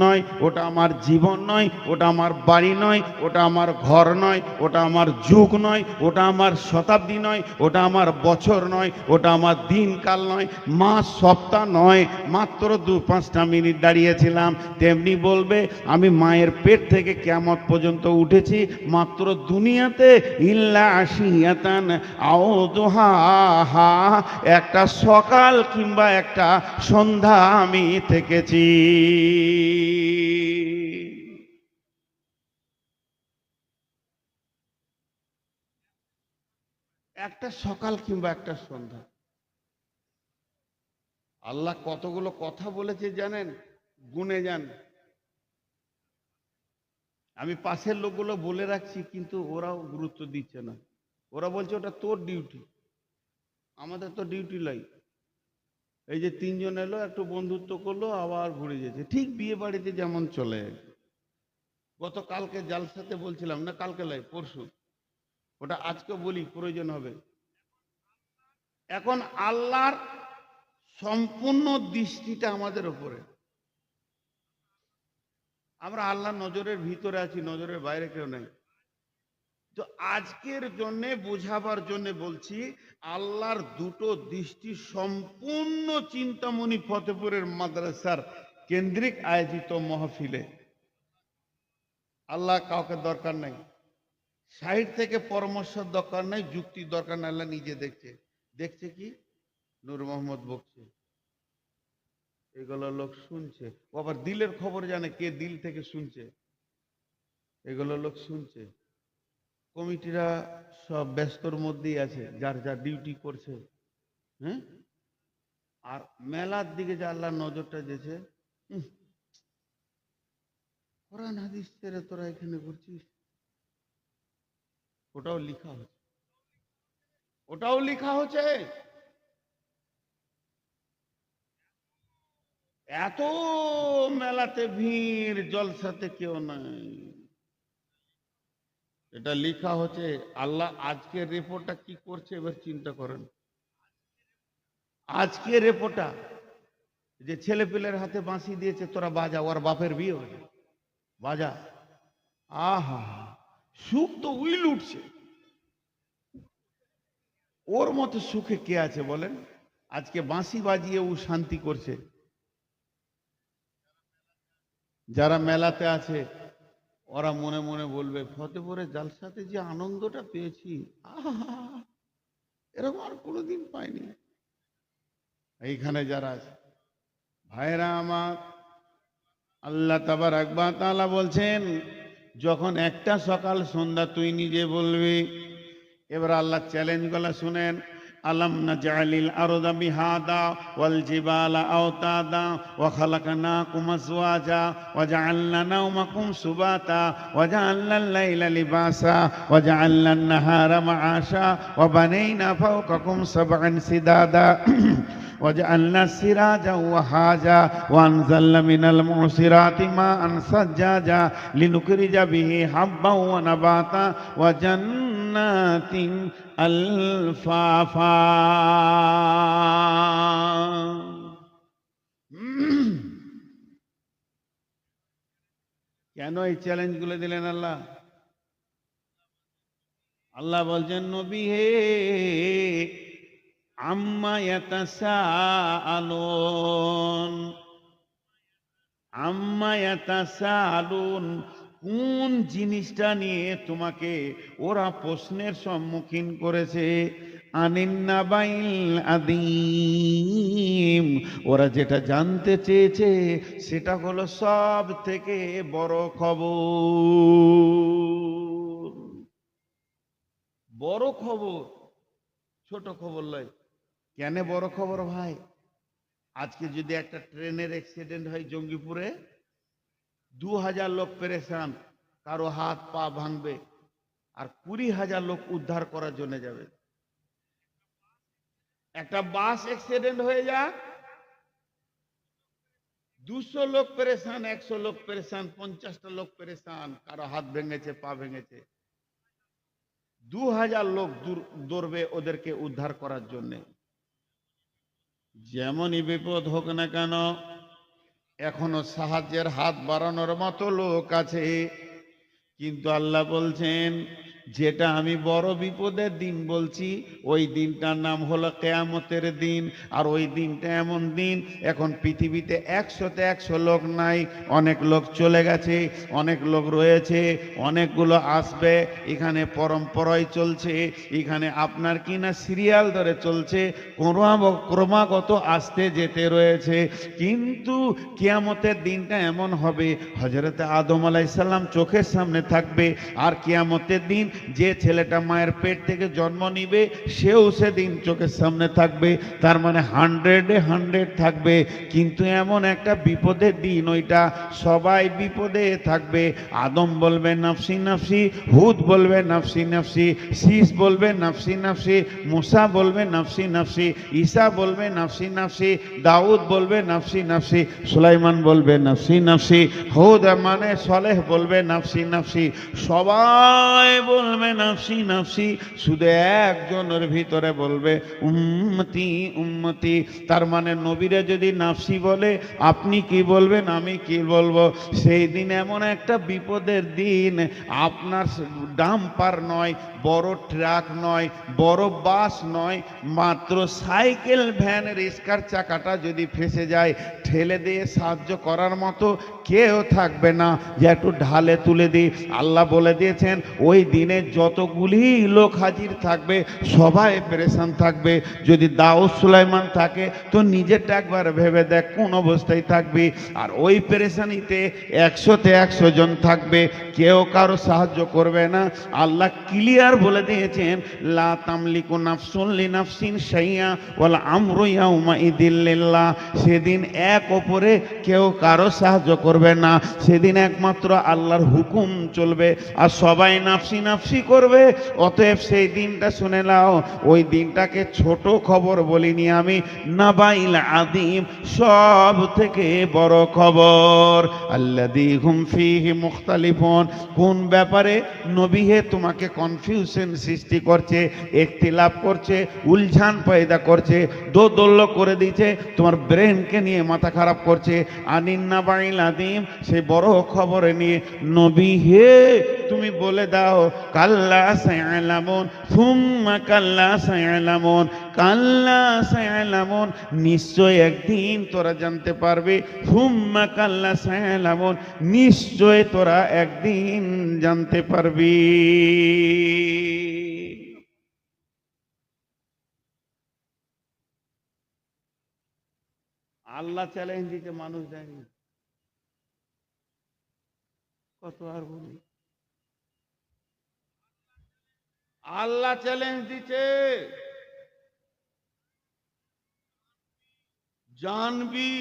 নয়, ওটা আমার জীবন নয়, ওটা আমার বাড়ি নয়, ওটা আমার ঘর নয়, ওটা আমার যুগ নয়, ওটা আমার শতাব্দী নয়, ওটা আমার বছর নয়, ওটা আমার দিনকাল নয়, মাস সপ্তাহ নয়, মাত্র 2-5টা মিনিট দাঁড়িয়েছিলাম। তেমনি বলবে আমি মায়ের পেট থেকে কিয়ামত পর্যন্ত উঠেছি মাত্র দুনিয়াতে ইল্লা আশিয়াতান আও দুহাহা, একটা সকাল কিংবা একটা সন্ধ্যা আমি থেকেছি। একটা সকাল কিংবা একটা সন্ধ্যা। আল্লাহ কতগুলো কথা বলেছে জানেন? গুনে যান। আমি পাশের লোকগুলো বলে রাখছি, কিন্তু ওরাও গুরুত্ব দিচ্ছে না। ওরা বলছে ওটা তোর ডিউটি, আমাদের তো ডিউটি লাই। এই যে 3জন এলো, একটু বন্ধুত্ব করলো, আবার ঘুরে যেছে। ঠিক বিয়ে বাড়িতে যেমন চলে। গতকালকে জালসাতে বলছিলাম না, কালকে লাই পরশু, ওটা আজকে বলি, প্রয়োজন হবে। এখন আল্লাহর সম্পূর্ণ দৃষ্টিটা আমাদের উপরে। আমরা আল্লাহর নজরের ভিতরে আছি, নজরের বাইরে কেউ নাই। তো আজকের জন্য বোঝাবার জন্য বলছি, আল্লাহর দুটো দৃষ্টি সম্পূর্ণ চিন্তামণি ফতেপুরের মাদ্রাসার কেন্দ্রিক আয়োজিত মহফিলে। আল্লাহ কাউকে দরকার নাই, সাইড থেকে পরামর্শ দরকার নাই, যুক্তি দরকার নাই। আল্লাহ নিজে দেখছে। দেখছে কি? নূর মোহাম্মদ বকছে, এগুলো লোক শুনছে। ও আবার দিলের খবর জানে, কে দিল থেকে শুনছে। এগুলো লোক শুনছে। কমিটিরা সব ব্যস্তর মধ্যেই আছে, যার যার ডিউটি করছে। হ্যাঁ, আর মেলার দিকে যে আল্লাহ নজরটা দিয়েছে, কোরআন হাদিস ছেড়ে তোরা এখানে করছিস, ওটাও লিখা হচ্ছে, ওটাও লিখা হচ্ছে। এত মেলাতে ভিড়, জলসাতে কেউ নাই, এটা লিখা হচ্ছে। আল্লাহ আজকের রিপোর্টটা কি করছে এবার চিন্তা করেন। আজকে রিপোর্টটা যে ছেলে পেলের হাতে বাঁশি দিয়েছে, তোরা বাজা, ওর বাপের বিয়ে হয়েছে, বাজা। আহা, সুখ তো উইল উঠছে। ওর মতো সুখে কে আছে বলেন? আজকে বাঁশি বাজিয়ে ও শান্তি করছে। যারা মেলাতে আছে ওরা মনে মনে বলবে, ফতেপুরে জালসাতে যে আনন্দটা পেয়েছি, আহা, এরকম আর কোনোদিন পাইনি। এইখানে যারা আছে ভাইরা আমার, আল্লাহ তাবারক ওয়া তাআলা বলছেন, যখন একটা সকাল সন্ধ্যা তুই নিজে বলবি। এবার আল্লাহ চ্যালেঞ্জ গুলা শুনেন। আলাম নাজআলিল আরদা বিহাদা ওয়াল জিবালা আওতাদা ওয়া খালাকনাকুম আজওয়াজা ওয়া জাআলনা নাওমাকুম সুবাতা ওয়া জাআলনাল লাইলা লিবাসা ওয়া জাআলনান নাহারা মাআশা ওয়া বানাইনা ফাওকাকুম সাবআন সিদাদা وجعلنا سراجا وهاجا وانزلنا من المعصرات ماء ثجاجا لنخرج به حبا ونباتا وجنات الفافا। কেন এই চ্যালেঞ্জগুলো দিলেন আল্লাহ? আল্লাহ বলছেন, নবী হে, আম্মা ইয়াতাসাআলুন, আম্মা ইয়াতাসাআলুন, কোন জিনিসটা নিয়ে তোমাকে ওরা প্রশ্নের সম্মুখীন করেছে? আনিন নাবাইল আযীম, ওরা যেটা জানতে চেয়েছে সেটা হলো সব থেকে বড় খবর। বড় খবর, ছোট খবর নয়। কেন বড় খবর ভাই? আজকে যদি একটা ট্রেনের অ্যাক্সিডেন্ট হয় জঙ্গিপুরে, 2000 লোক পেরেশান, কারো হাত পা ভাঙবে, আর 20,000 লোক উদ্ধার করার জন্য যাবে। একটা বাস অ্যাক্সিডেন্ট হয়ে যাক, 200 লোক পেরেশান, 100 লোক পেরেশান, 50টা লোক পেরেশান, কারো হাত ভেঙেছে, পা ভেঙেছে, 2000 লোক দৌড়বে ওদেরকে উদ্ধার করার জন্য। যেমনই বিপদ হোক না কেন, এখনো সাহায্যের হাত বাড়ানোর মতো লোক আছে। কিন্তু আল্লাহ বলছেন, যেটা আমি বড় বিপদের দিন বলছি, ওই দিনটার নাম হলো কিয়ামতের দিন। আর ওই দিনটা এমন দিন, এখন পৃথিবীতে 100তে 100 লোক নাই, অনেক লোক চলে গেছে, অনেক লোক রয়েছে, অনেকগুলো আসবে। এখানে পরম্পরায় চলছে, এখানে আপনার কিনা সিরিয়াল ধরে চলছে, ক্রমাগত আসতে যেতে রয়েছে। কিন্তু কিয়ামতের দিনটা এমন হবে, হযরত আদম আলাইহিস সালাম চোখের সামনে থাকবে। আর কিয়ামতের দিন যে ছেলেটা মায়ের পেট থেকে জন্ম নিবে, সেও সেদিন চোখের সামনে থাকবে। তার মানে 100-এ 100 থাকবে। কিন্তু এমন একটা বিপদের দিন, ওইটা সবাই বিপদে থাকবে। আদম বলবে নাফসি নাফসি, হুদ বলবে নাফসি নাফসি, শীস বলবে নাফসি নাফসি, মুসা বলবে নাফসি নাফসি, ঈসা বলবে নাফসি নাফসি, দাউদ বলবে নাফসি নাফসি, সুলাইমান বলবে নাফসি নাফসি, হুদ মানে সলেহ বলবে নাফসি নাফসি, সবাই বলবে নাফসি নাফসি। শুধু একজনের ভিতরে বলবে উম্মতি উম্মতি। তার মানে নবীরা যদি নাফসি বলে, আপনি কি বলবেন, আমি কি বলবো? সেই দিন এমন একটা বিপদের দিন, আপনার ডাম্পার নয়, বড় ট্রাক নয়, বড় বাস নয়, মাত্র সাইকেল ভ্যান রিস্কার চাকাটা যদি ফেসে যায়, ঠেলে দিয়ে সাহায্য করার মতো কেউ থাকবে না যে একটু ঢালে তুলে দিই। আল্লাহ বলে দিয়েছেন, ওই দিনে যতগুলি লোক হাজির থাকবে সবাই পেরেশান থাকবে। যদি দাউদ সুলাইমান থাকে তো নিজেরটা একবার ভেবে দেখ কোন অবস্থায় থাকবি। আর ওই পেরেশানিতে 100তে 100 জন থাকবে, কেউ কারো সাহায্য করবে না। আল্লাহ ক্লিয়ার বলে দিয়েছেন, লা তামলিকু নাফসুন লিনাফসিন শাইআ ওয়াল আমরু ইয়াউমাইযিন লিল্লাহ। সেদিন এক অপরে কেউ কারো সাহায্য করবে না, সেদিন একমাত্র আল্লাহর হুকুম চলবে, আর সবাই নাফসি নাফসি করবে। অতএব সেই দিনটা শুনে নাও, ওই দিনটাকে ছোট খবর বলিনি আমি, নাবাইল আযীম, সব থেকে বড় খবর। আল্লাযী হুম ফীহি মুখতালিফুন, কোন ব্যাপারে নবী হে তোমাকে কনফিউশন সৃষ্টি করছে, ইখতিলাফ করছে, উলঝান পয়দা করছে, দোদুল্য করে দিচ্ছে, তোমার ব্রেনকে নিয়ে মাথা খারাপ করছে। আনিন নাবাইল আযীম, সেই বড় খবর নিয়ে নবী হে তুমি বলে দাও, কাল্লা সায়ালামুন সুম্মা কাল্লা সায়ালামুন, কাল্লা সায়ালামুন, নিশ্চয় একদিন তোরা জানতে পারবে, সুম্মা কাল্লা সায়ালামুন, নিশ্চয় তোরা একদিন জানতে পারবি। আল্লাহ চ্যালেঞ্জ দিতে, মানুষ দেয়নি। কত আর বলি, আল্লাহ চ্যালেঞ্জ দিচ্ছে, জানবি।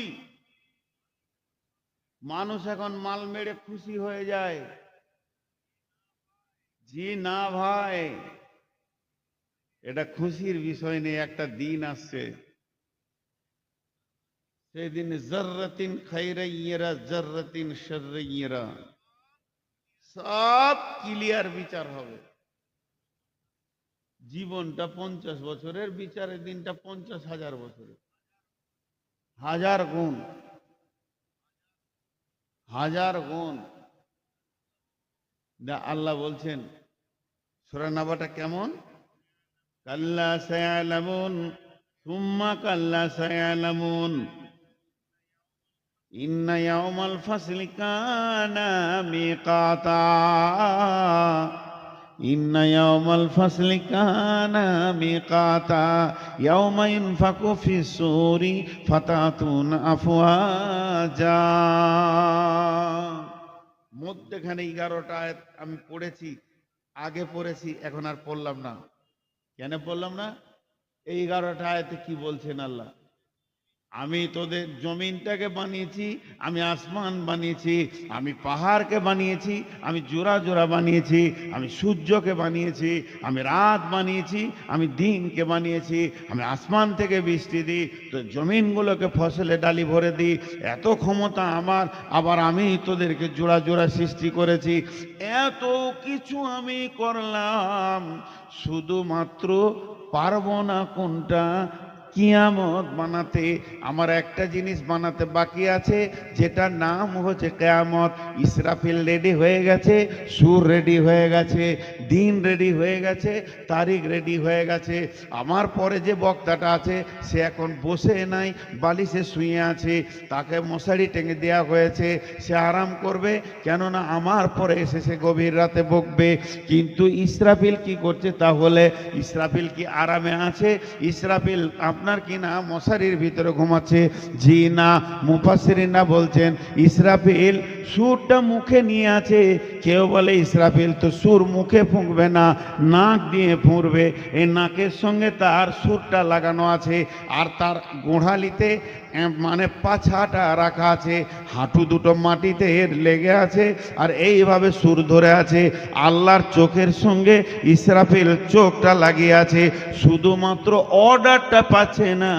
মানুষ এখন মাল মেরে খুশি হয়ে যায়। জি না ভাই, এটা খুশির বিষয় নেই। একটা দিন আসছে, সেদিন জাররাতিন খায়রাইয়্যিরা জাররাতিন শাররাইয়্যিরা, সব ক্লিয়ার বিচার হবে। জীবনটা 50 বছরের, বিচারের দিনটা 50,000 বছরের, 1000 গুণ, 1000 গুণ। আল্লাহ বলছেন, সূরা নাবাটা কেমন? কাল্লা সায়ালামুন সুম্মা কাল্লা সায়ালামুন, ইন্না ইয়াউমাল ফাসলি কানা মিকাতা, ইন্না ইয়াউমাল ফাসলি কানা মিকাতা, ইয়াউমা ইউনফাকু ফিস-সূরি ফাতাতুনা আফওয়াজা। মধ্যখানে 11টা আয়াত আমি পড়েছি, আগে পড়েছি, এখন আর পড়লাম না। কেন পড়লাম না? এই 11টা আয়াতে কি বলছেন আল্লাহ? আমি তোদের জমিনটাকে বানিয়েছি, আমি আসমান বানিয়েছি, আমি পাহাড়কে বানিয়েছি, আমি জোড়া জোড়া বানিয়েছি, আমি সূর্যকে বানিয়েছি, আমি রাত বানিয়েছি, আমি দিনকে বানিয়েছি, আমি আসমান থেকে বৃষ্টি দিই, তো জমিনগুলোকে ফসলে ডালি ভরে দিই। এত ক্ষমতা আমার। আবার আমি তোদেরকে জোড়া জোড়া সৃষ্টি করেছি। এত কিছু আমি করলাম, শুধুমাত্র পারবো না কোনটা? কিয়ামত বানাতে। আমার একটা জিনিস বানাতে বাকি আছে, যেটার নাম হচ্ছে কিয়ামত। ইসরাফিল রেডি হয়ে গেছে, সুর রেডি হয়ে গেছে, দিন রেডি হয়ে গেছে, তারিখ রেডি হয়ে গেছে। আমার পরে যে বক্তাটা আছে সে এখন বসে নাই, বালিশে শুয়ে আছে, তাকে মশারি টেঙে দেওয়া হয়েছে, সে আরাম করবে, কেননা আমার পরে এসে সে গভীর রাতে বকবে। কিন্তু ইসরাফিল কি করছে তাহলে? ইসরাফিল কি আরামে আছে? ইসরাফিল আপনার কি না মশারির ভিতরে ঘুমাচ্ছে? জি না। মুফাসসিরিনরা বলছেন ইসরাফিল সুরটা মুখে নিয়ে আছে। কেউ বলে ইসরাফিল তো সুর মুখে ফুঁকবে না, নাক দিয়ে ফুঁকবে। এই নাকের সঙ্গে তার সুরটা লাগানো আছে, আর তার গোড়ালিতে মানে পাছাটা রাখা আছে, হাঁটু দুটো মাটিতে লেগে আছে, আর এইভাবে সুর ধরে আছে। আল্লাহর চোখের সঙ্গে ইসরাফিল চোখটা লাগিয়ে আছে, শুধুমাত্র অর্ডারটা পাচ্ছে না।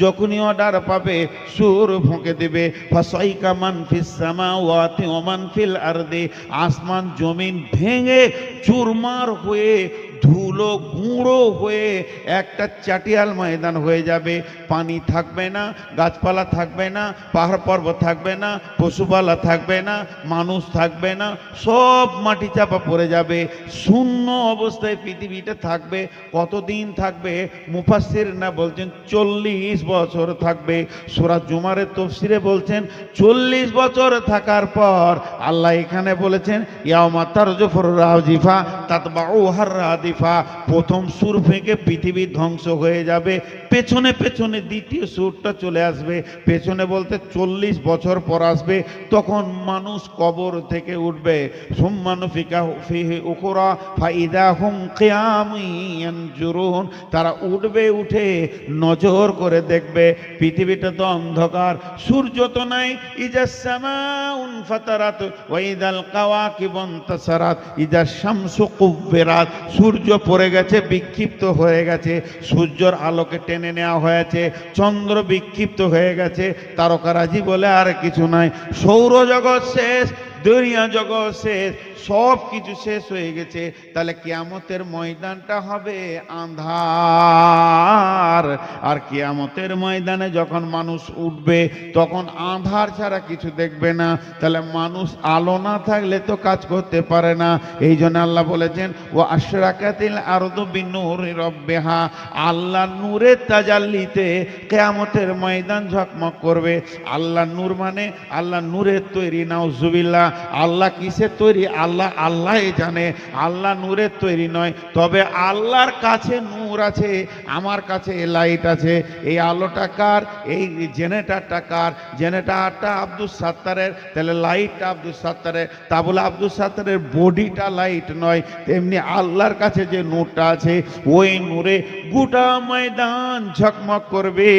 যখনই অর্ডার পাবে সুর ফুঁকে দেবে। ফাসাইকা মান ফিস সামাওয়াতি ওয়া মান ফিল আরদি, আসমান জমিন ভেঙে চুরমার হয়ে ধুলো গুঁড়ো হয়ে একটা চাটিয়াল ময়দান হয়ে যাবে। পানি থাকবে না, গাছপালা থাকবে না, পাহাড় পর্বত থাকবে না, পশুপালা থাকবে না, মানুষ থাকবে না, সব মাটি চাপা পড়ে যাবে। শূন্য অবস্থায় পৃথিবীটা থাকবে। কতদিন থাকবে? মুফাসসিররা বলছেন 40 বছর থাকবে। সূরা জুমারের তাফসীরে বলছেন 40 বছর থাকার পর আল্লাহ এখানে বলেছেন ইয়াউমা তারজুফুর রাজিফা তাতবাউহার রাদিফা, প্রথম সুর ফেঁকে পৃথিবী ধ্বংস হয়ে যাবে, পেছনে পেছনে দ্বিতীয় সুরটা চলে আসবে। পেছনে বলতে 40 বছর পর আসবে, তখন মানুষ কবর থেকে উঠবে। সুম্মা নুফিকা ফিহি উখরা ফাইদা হুম কিয়ামুন ইয়ানজুরুন, তারা উঠবে, উঠে নজর করে দেখবে পৃথিবীটা তো অন্ধকার, সূর্য তো নাই। ইজা সামাউন ফাতারাত ওয়া ইদাল কাওয়াকিবু ইনতাসারাত ইজা শামসু কুব্বিরাত, সূর্য পড়ে গেছে, বিক্ষিপ্ত হয়ে গেছে, সূর্যের আলোকে টেনে নেওয়া হয়েছে, চন্দ্র বিক্ষিপ্ত হয়ে গেছে, তারকারাজি বলে আর কিছু নাই, সৌরজগৎ শেষ, দুনিয়া জগৎ শেষ, সব কিছু শেষ হয়ে গেছে। তাহলে কিয়ামতের ময়দানটা হবে আঁধার। আর কিয়ামতের ময়দানে যখন মানুষ উঠবে তখন আঁধার ছাড়া কিছু দেখবে না। তাহলে মানুষ আলো না থাকলে তো কাজ করতে পারে না। এই জন্য আল্লাহ বলেছেন ও আশরাকাতিল আরদু বিনূরি রাব্বিহা, আল্লাহর নূরের তাজাল্লিতে কিয়ামতের ময়দান ঝকমক করবে। আল্লাহর নূর মানে আল্লাহর নূরের তৈরি, নাউজুবিল্লাহ। আল্লাহ কিসের তৈরি? আল্লাহই জানে। আল্লাহ নূরের তৈরি নয়, তবে আল্লাহর কাছে নূর আছে, আমার কাছে লাইট আছে। এই আলোটা কার? এই জেনারেটরটা কার? জেনারেটরটা আব্দুল সাত্তারের, তাহলে লাইটটা আব্দুল সাত্তারের। তা বলে আব্দুল সাত্তারের বডিটা লাইট নয়, তেমনি আল্লাহর কাছে যে নূরটা আছে ওই নূরে গোটা ময়দান ঝকমক করবে।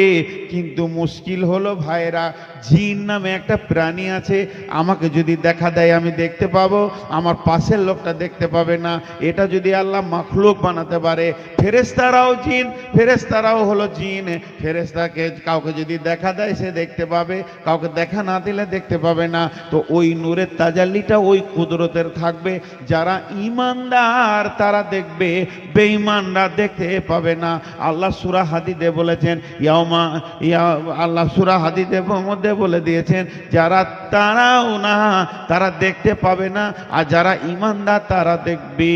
কিন্তু মুশকিল হলো ভাইরা, জিন নামে একটা প্রাণী আছে, আমাকে যদি দেখা দেয় আমি দেখতে পাবো, আমার পাশের লোকটা দেখতে পাবে না। এটা যদি আল্লাহ মাখলুক বানাতে পারে, ফেরেশতারাও জিন, ফেরেশতারাও হলো জিন। ফেরেশতাকে কাউকে যদি দেখা দেয় সে দেখতে পাবে, কাউকে দেখা না দিলে দেখতে পাবে না। তো ওই নূরের তাজাল্লিটা ওই কুদরতের থাকবে। যারা ঈমানদার তারা দেখবে, বেঈমানরা দেখতে পাবে না। আল্লাহ সূরা হাদীদে বলেছেন আল্লাহ সূরা হাদীদের মধ্যে বলে দিয়েছেন যারা তারাও না, তারা দেখতে পাবে না, আর যারা ঈমানদার তারা দেখবে।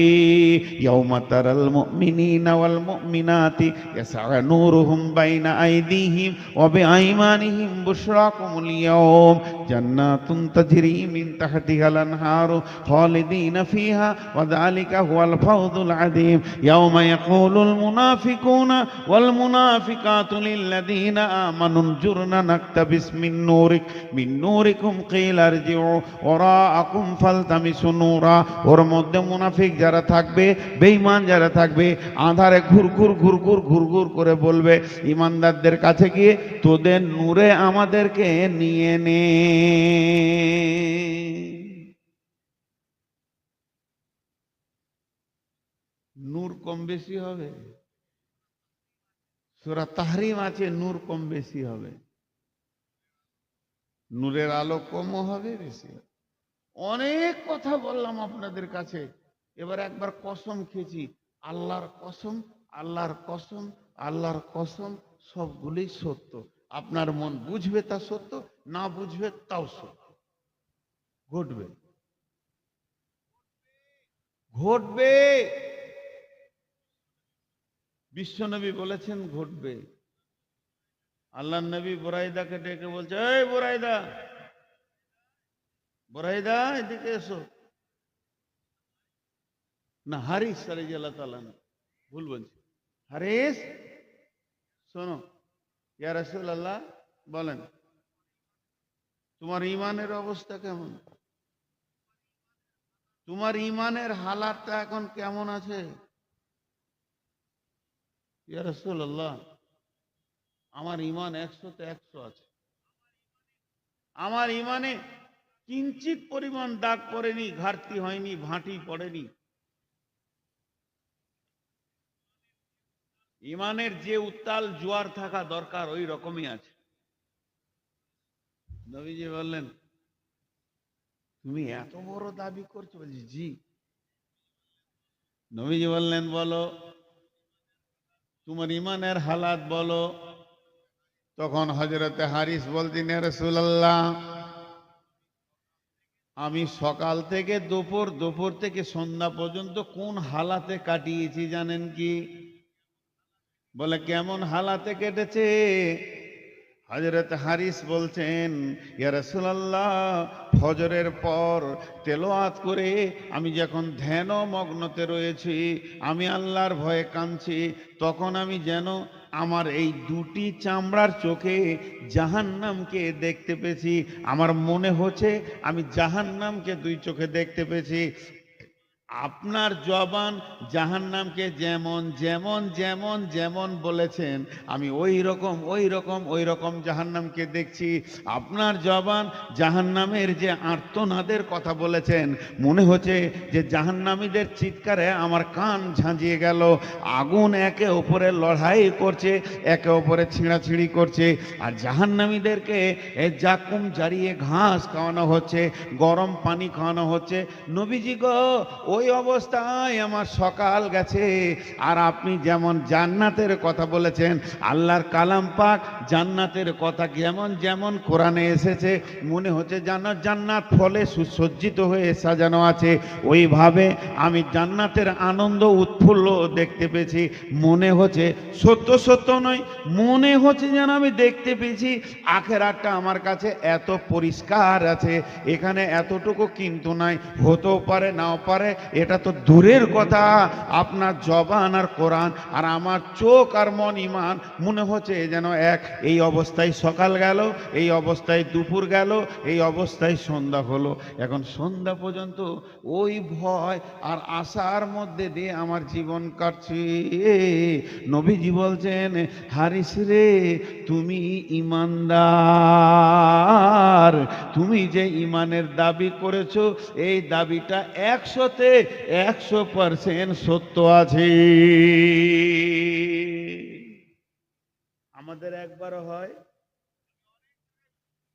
ইয়াউমা তারাল মুমিনিনা ওয়াল মুমিনাতি ইয়াসআ নূরুহুম বাইনা আইদিহিম ওয়া বিআইমানিহিম বুশরাকুমুল ইয়াওম জান্নাতুন তাজরি মিন তাহতিহাল আনহারু খালিদিনা ফিহা ওয়া যালিকা হুয়াল ফাওজুল আযীম ইয়াওমা ইয়াকুলুল মুনাফিকুনা ওয়াল মুনাফিকাতু লিল্লাযীনা আমানু জুরনা নাকতাবিস মিন নূরিকুম কিলা ইরজিউ ওরাআকুম ফালতামিসু নূরা। ওর মধ্যে মুনাফিক যারা থাকবে, বেঈমান যারা থাকবে, আঁধারে ঘুরঘুর করে বলবে ঈমানদারদের কাছে গিয়ে, তোদের নূরে আমাদেরকে নিয়ে নে। নূর কম বেশি হবে? সূরা তাহরিম আছে নূর কম বেশি হবে, নূরের আলো কমও হবে বেশি হবে। অনেক কথা বললাম আপনাদের কাছে, এবার একবার কসম খেয়েছি, আল্লাহর কসম, আল্লাহর কসম, আল্লাহর কসম, সবগুলোই সত্য। আপনার মন বুঝবে তা সত্য, না বুঝবে তাও সত্য। ঘটবে, ঘটবে। বিশ্বনবী বলেছেন ঘটবে। আল্লাহর নবী বুরাইদাকে ডেকে বলছে, এই বুরাইদা, বুরাইদা এদিকে এসো। না, হারিস রাদিয়াল্লাহু তাআলা, ভুল বলছি, হারিস, শোনো, ইয়া রাসূলুল্লাহ, বলেন তোমার ঈমানের অবস্থা কেমন? তোমার ঈমানের হালাতটা এখন কেমন আছে? ইয়া রাসূলুল্লাহ, আমার ঈমান 100-তে 100 আছে। আমার ঈমানে কিঞ্চিত পরিমাণ দাগ পড়েনি, ঘাটতি হয়নি, ভাঁটি পড়েনি। ঈমানের যে উত্তাল জোয়ার থাকা দরকার ওই রকমই আছে। নবীজি বললেন, তুমি এত বড় দাবি করছো? বলছি জি। নবীজি বললেন, বলো তোমার ঈমানের হালাত বলো। তখন হযরতে হারিস বলতেন, ইয়া রাসূলুল্লাহ, আমি সকাল থেকে দুপুর, দুপুর থেকে সন্ধ্যা পর্যন্ত কোন হালাতে কাটিয়েছি জানেন কি? বলে কেমন হালাতে কেটেছে? হযরত হারিস বলছেন, ইয়া রাসূলুল্লাহ, ফজরের পর তেলাওয়াত করে আমি যখন ধ্যান মগ্নতে রয়েছি, আমি আল্লাহর ভয়ে কাঁদছি, তখন আমি যেন আমার এই দুটি চামড়ার চোখে জাহান্নামকে দেখতে পেয়েছি। আমার মনে হচ্ছে আমি জাহান্নামকে দুই চোখে দেখতে পেয়েছি। আপনার জবান জাহান্নামকে যেমন যেমন যেমন যেমন বলেছেন, আমি ওই রকম জাহান্নামকে দেখছি। আপনার জবান জাহান্নামের যে আর্তনাদের কথা বলেছেন, মনে হচ্ছে যে জাহান্নামীদের চিৎকারে আমার কান ঝাঁঝিয়ে গেল। আগুন একে অপরে লড়াই করছে, একে অপরে ছিঁড়াছিঁড়ি করছে, আর জাহান্নামীদেরকে জাকুম জ্বালিয়ে ঘাস খাওয়ানো হচ্ছে, গরম পানি খাওয়ানো হচ্ছে। নবীজি গো, ওই অবস্থায় আমার সকাল গেছে। আর আপনি যেমন জান্নাতের কথা বলেছেন, আল্লাহর কালাম পাক জান্নাতের কথা যেমন যেমন কোরআনে এসেছে, মনে হচ্ছে জান্নাত ফলে সুসজ্জিত হয়ে সাজানো আছে। ওইভাবে আমি জান্নাতের আনন্দ উৎফুল্ল দেখতে পেয়েছি। মনে হচ্ছে সত্য সত্য নয়, মনে হচ্ছে যেন আমি দেখতে পেয়েছি আখেরাতটা আমার কাছে এত পরিষ্কার আছে, এখানে এতটুকু কিন্তু নাই। হতেও পারে, নাও পারে, এটা তো দূরের কথা। আপনার জবান আর কোরআন আর আমার চোখ আর মন ঈমান মনে হচ্ছে যেন এক। এই অবস্থায় সকাল গেল, এই অবস্থায় দুপুর গেল, এই অবস্থায় সন্ধ্যা হলো। এখন সন্ধ্যা পর্যন্ত ওই ভয় আর আশার মধ্যে দিয়ে আমার জীবন কাটছে। নবীজি বলছেন, হারিস রে, তুমি ঈমানদার, তুমি যে ঈমানের দাবি করেছো, এই দাবিটা 100-তে 100% সত্য আছে। আমাদের একবারও হয়?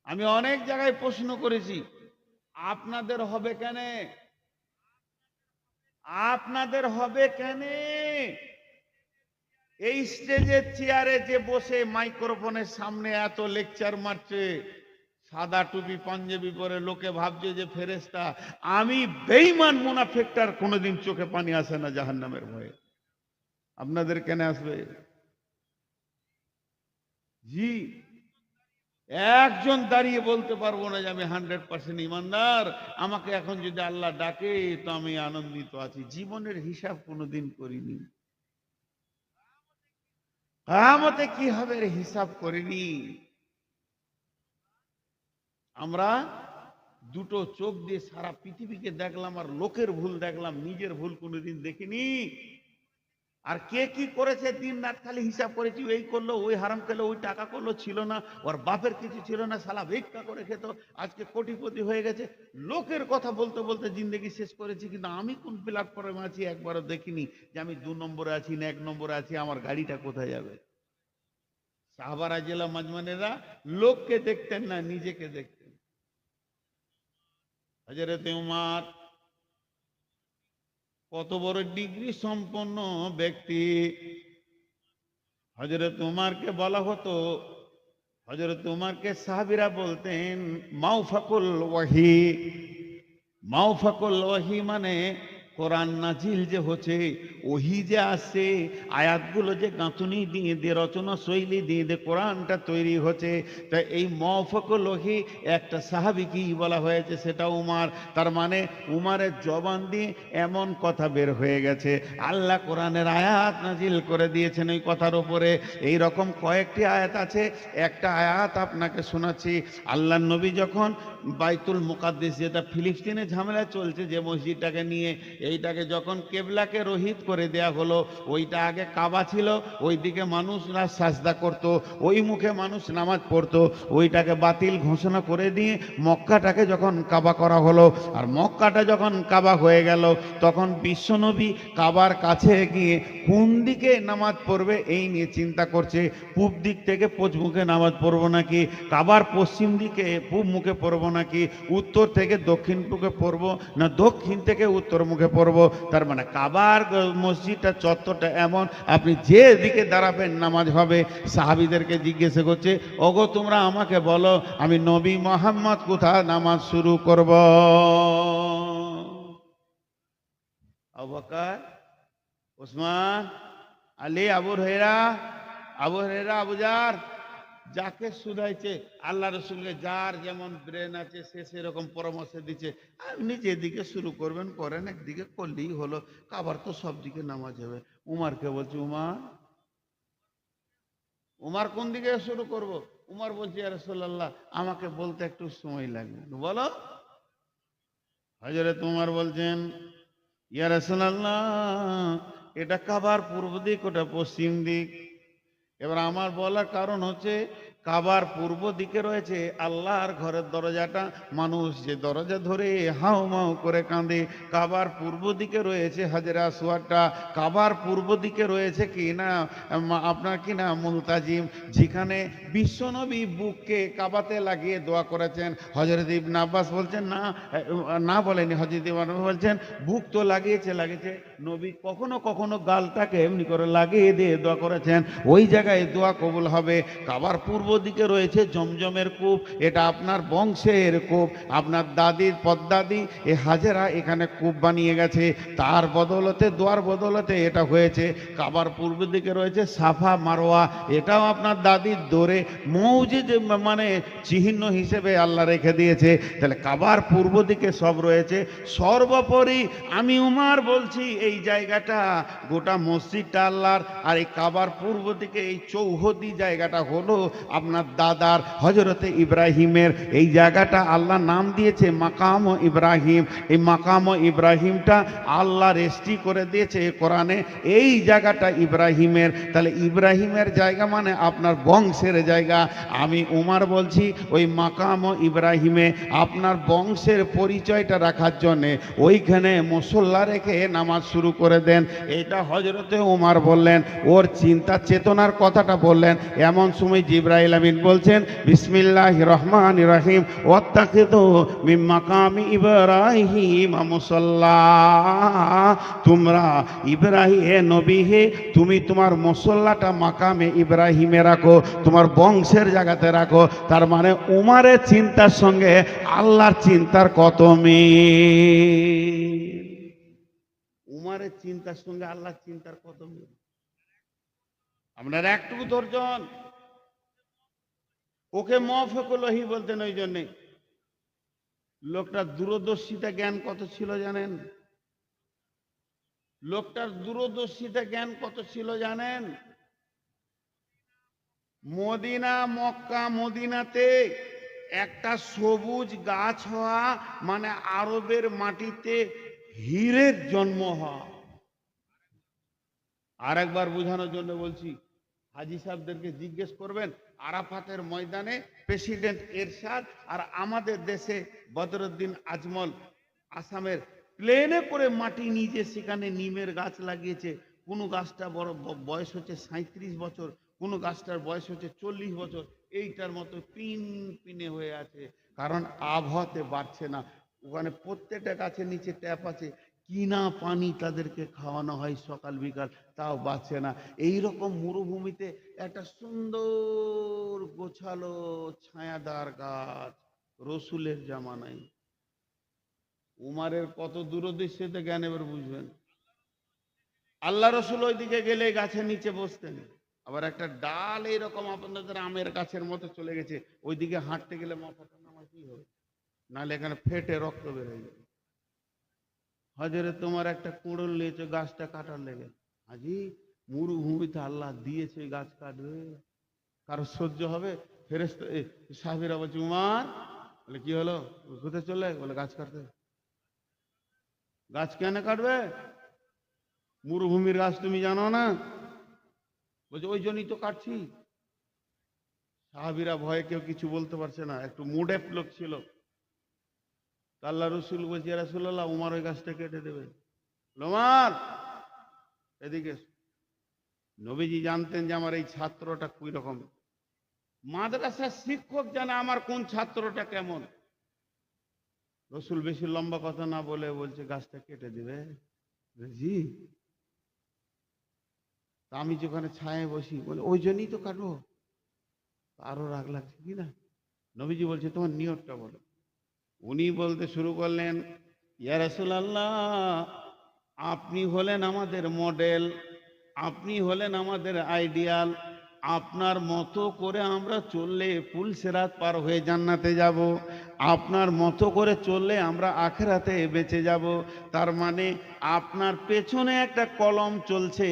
আমি অনেক জায়গায় প্রশ্ন করেছি, আপনাদের হবে কেন? আপনাদের হবে কেন? এই স্টেজের চেয়ারে যে বসে মাইক্রোফোনের সামনে এত লেকচার মারছে, সাদা টুপি পাঞ্জাবি পরে, লোকে ভাবছে যে ফেরেশতা। আমি বেঈমান মুনাফিকটার কোনোদিন চোখে পানি আসে না জাহান্নামের ভয়ে। আপনাদের কেন আসবে? জি, একজন দাঁড়িয়ে বলতে পারবো না যে আমি 100% ইমানদার। আমাকে এখন যদি আল্লাহ ডাকে তো আমি আনন্দিত আছি। জীবনের হিসাব কোনোদিন করিনি, কিয়ামতে কি হবে এর হিসাব করিনি। আমরা দুটো চোখ দিয়ে সারা পৃথিবীকে দেখলাম আর লোকের ভুল দেখলাম, নিজের ভুল কোনোদিন দেখিনি। আর কে কি করেছে দিন রাত খালি হিসাব করেছি, এই করলো, ওই হারাম খেলো, ওই টাকা করলো, ছিল না ওর বাপের কিছু ছিল না, শালা ভিক্ষা করে খেত, আজকে কোটিপতি হয়ে গেছে। লোকের কথা বলতে বলতে জিন্দগি শেষ করেছি, কিন্তু আমি কোন প্ল্যাটফর্মে আছি একবারও দেখিনি যে আমি 2 নম্বরে আছি না 1 নম্বরে আছি, আমার গাড়িটা কোথায় যাবে। সাহাবারা জেলা মাজমানেরা লোককে দেখতেন না, নিজেকে দেখতেন। হযরত উমর কত বড় ডিগ্রি সম্পন্ন ব্যক্তি। হযরত উমরকে বলা হতো, হযরত উমরকে সাহাবীরা বলতেন মাওফাকুল ওয়াহি। মাওফাকুল ওয়াহি মানে কোরআন নাজিল যে হচ্ছে, ওহি যে আসছে, আয়াতগুলো যে গাঁথুনি দিয়ে দিয়ে রচনা শৈলী দিয়ে দিয়ে কোরআনটা তৈরি হচ্ছে, তা এই মাওফাকুল ওয়াহি একটা সাহাবীকেই বলা হয়েছে, সেটা উমর। তার মানে উমরের জবান দিয়ে এমন কথা বের হয়ে গেছে, আল্লাহ কোরআনের আয়াত নাজিল করে দিয়েছেন ওই কথার উপরে। এই রকম কয়েকটি আয়াত আছে। একটা আয়াত আপনাকে শোনাচ্ছি। আল্লাহ নবী যখন বাইতুল মুকাদ্দিস, যেটা ফিলিস্তিনে ঝামেলা চলছে যে মসজিদটাকে নিয়ে, এইটাকে যখন কেবলাকে রহিত করে দেয়া হলো, ওইটা আগে কাবা ছিল, ওই দিকে মানুষরা সাজদা করত, ওই মুখে মানুষ নামাজ পড়তো, ওইটাকে বাতিল ঘোষণা করে দিয়ে মক্কাটাকে যখন কাবা করা হলো, আর মক্কাটা যখন কাবা হয়ে গেল, তখন বিশ্বনবী কাবার কাছে গিয়ে কোন দিকে নামাজ পড়বে এই নিয়ে চিন্তা করছে। পূব দিক থেকে পশ্চিমুখে নামাজ পড়বো নাকি, কাবার পশ্চিম দিকে পূব মুখে পড়বো নাকি, উত্তর থেকে দক্ষিণ মুখে পড়বো না দক্ষিণ থেকে উত্তর মুখে পড়বো। তার মানে কাবার মসজিদটা চত্বরটা এমন, আপনি যে দিকে দাঁড়াবেন নামাজ হবে। সাহাবীদেরকে জিজ্ঞেস করছে, ওগো তোমরা আমাকে বলো আমি নবী মুহাম্মদ কোথায় নামাজ শুরু করব? আবু বকর, ওসমান, আলী, আবু হুরায়রা, আবু জার, যাকে শুধাইছে আল্লাহ রসুলকে, যার যেমন ব্রেন আছে সে সেরকম পরামর্শ দিচ্ছে, আপনি যেদিকে শুরু করবেন করেন, একদিকে করলেই হলো, কাবার তো সব দিকে নামাজ হবে। উমারকে বলছে, উমার কোন দিকে শুরু করব? উমার বলছে, ইয়া রাসূলুল্লাহ আমাকে বলতে একটু সময় লাগবে, বলো। হযরত উমর বলছেন, ইয়া রাসূলুল্লাহ এটা কাবার পূর্ব দিক, ওটা পশ্চিম দিক। এবার আমার বলার কারণ হচ্ছে, কাবার পূর্ব দিকে রয়েছে আল্লাহর ঘরের দরজাটা, মানুষ যে দরজা ধরে হাউ মাউ করে কাঁদে। কাবার পূর্ব দিকে রয়েছে হাজরা আসওয়াদটা, কাবার পূর্ব দিকে রয়েছে কি না আপনার কি না মুলতাজিম, যেখানে বিশ্বনবী বুককে কাবাতে লাগিয়ে দোয়া করেছেন। হযরত ইবনে আব্বাস বলছেন না, না বলেনি, হযরত ইবনে আব্বাস বলছেন বুক তো লাগিয়েছে, নবী কখনো কখনো গালটাকে এমনি করে লাগিয়ে দিয়ে দোয়া করেছেন, ওই জায়গায় দোয়া কবুল হবে। কাবার পূর্ব দিকে রয়েছে জমজমের কূপ, এটা আপনার বংশের কূপ, আপনার দাদির পদ্দাদি এ হাজেরা এখানে কূপ বানিয়ে গেছে, তার বদলতে দোয়ার বদলতে এটা হয়েছে। কাবার পূর্ব দিকে রয়েছে সাফা মারোয়া, এটাও আপনার দাদির দৌড়ে মৌজিদ মানে চিহ্ন হিসেবে আল্লাহ রেখে দিয়েছে। তাহলে কাবার পূর্ব দিকে সব রয়েছে। সর্বোপরি আমি উমর বলছি এই জায়গাটা গোটা মসজিদটা আল্লাহর, আর এই কাবার পূর্ব দিকে এই চৌহদি জায়গাটা হলো আপনার দাদার হযরতে ইব্রাহিমের। এই জায়গাটা আল্লাহ নাম দিয়েছে মাকাম ইব্রাহিম। এই মাকাম ইব্রাহিমটা আল্লাহ রেজিস্ট্রি করে দিয়েছে কোরআনে, এই জায়গাটা ইব্রাহিমের। তাহলে ইব্রাহিমের জায়গা মানে আপনার বংশের জায়গা। আমি উমর বলছি ওই মাকাম ইব্রাহিমে আপনার বংশের পরিচয়টা রাখার জন্যে ওইখানে মুসল্লা রেখে নামাজ শুরু করে দেন। এটা হযরতে উমর বললেন, ওর চিন্তা চেতনার কথাটা বললেন। এমন সময় জিবরাইল আমিন বলছেন, বিসমিল্লাহির রহমানির রহিম, ওয়াত্তাখিযু মিন মাকামি ইব্রাহিম মুসাল্লা। তোমরা ইব্রাহিম, হে নবী হে, তুমি তোমার মুসল্লাটা মাকামে ইব্রাহিমে রাখো, তোমার বংশের জায়গাতে রাখো। তার মানে উমরের চিন্তার সঙ্গে আল্লাহর চিন্তার কত মিল, উমরের চিন্তার সঙ্গে আল্লাহর চিন্তার কত মিল। আপনারা একটুকু ধৈর্য হন। ওকে মফেকুলহি বলতেন ওই জন্যে। লোকটার দূরদর্শিতা জ্ঞান কত ছিল জানেন? লোকটার দূরদর্শিতা জ্ঞান কত ছিল জানেন? মদিনা মক্কা মদিনাতে একটা সবুজ গাছ হওয়া মানে আরবের মাটিতে হীরের জন্ম হওয়া। আর একবার বোঝানোর জন্য বলছি, হাজি সাহেবদেরকে জিজ্ঞেস করবেন, আরাফাতের ময়দানে প্রেসিডেন্ট এরশাদ আর আমাদের দেশে বদরুদ্দিন আজমল আসামের প্লেনে করে মাটি নিয়ে সেখানে নিমের গাছ লাগিয়েছে। কোনো গাছটা বড় বয়স হচ্ছে 37 বছর, কোনো গাছটার বয়স হচ্ছে 40 বছর। এইটার মতো পিন পিনে হয়ে আছে, কারণ আবহাওয়াতে বাড়ছে না। ওখানে প্রত্যেকটা গাছের নিচে ট্যাপ আছে, কিনা পানি তাদেরকে খাওয়ানো হয় সকাল বিকাল, তাও বাঁচে না। এই রকম মরুভূমিতে একটা সুন্দর গোছালো ছায়াদার গাছ রসুলের জামানায়। উমারের কত দূরদর্শিতা জ্ঞান এবার বুঝবেন। আল্লাহ রসুল ওইদিকে গেলে গাছের নিচে বসতেন। আবার একটা ডাল এইরকম আপনাদের আমের গাছের মতো চলে গেছে, ওইদিকে হাঁটতে গেলে মাথাটা নামায় কি হবে, নাহলে এখানে ফেটে রক্ত বের হয়ে যাবে। হজরে তোমার একটা কুড়ুল নিয়েছে গাছটা কাটার লেগে, হাজি মরুভূমিতে আল্লাহ দিয়েছে গাছ কাটবে, কারো সহ্য হবে? ফেরেশতা সাহেবেরা বলছে উমার, বলে কি হলো, কোথায় চলে? বলে গাছ কাটতে। গাছ কেন কাটবে? মরুভূমির গাছ তুমি জানো না? বলছে ওই জন্যই তো কাটছি। সাহাবীরা ভয়ে কেউ কিছু বলতে পারছে না, একটু মুডেপ লোক ছিল। আল্লাহ রসুল বলছে ইয়া রাসূলুল্লাহ, উমার ওই গাছটা কেটে দেবে। উমার এদিকে। নবীজি জানতেন যে আমার এই ছাত্রটা কুই রকম, মাদ্রাসার শিক্ষক জানে আমার কোন ছাত্রটা কেমন। রসুল বেশি লম্বা কথা না বলে বলছে গাছটা কেটে দিবে। জি, আমি যেখানে ছায়ে বসি, বলে ওই জন্যই তো কাটবো। আরো রাগ লাগছে কি না? নবীজি বলছে তোমার নিয়তটা বলো। উনি বলতে শুরু করলেন, ইয়া রাসূলুল্লাহ, আপনি হলেন আমাদের মডেল, আপনি হলেন আমাদের আইডিয়াল। আপনার মতো করে আমরা চললে পুলসিরাত পার হয়ে জান্নাতে যাব, আপনার মতো করে চললে আমরা আখিরাতে বেঁচে যাব। তার মানে আপনার পেছনে একটা কলম চলছে,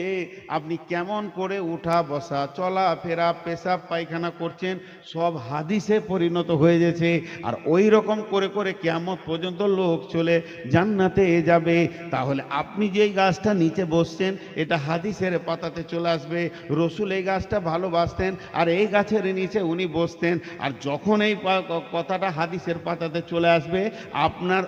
আপনি কেমন করে উঠা বসা চলা ফেরা পেশাব পায়খানা করছেন সব হাদিসে পরিণত হয়ে গেছে। আর ওই রকম করে করে কিয়ামত পর্যন্ত লোক চলে জান্নাতে যাবে। তাহলে আপনি যেই গাছটা নিচে বসছেন এটা হাদিসের পাতাতে চলে আসবে। রসুল এই গাছটা ভালোবাসতেন আর এই গাছের নিচে উনি বসতেন। আর যখন এই কথাটা হাদিসের পাতাতে চলে আসবে, আপনার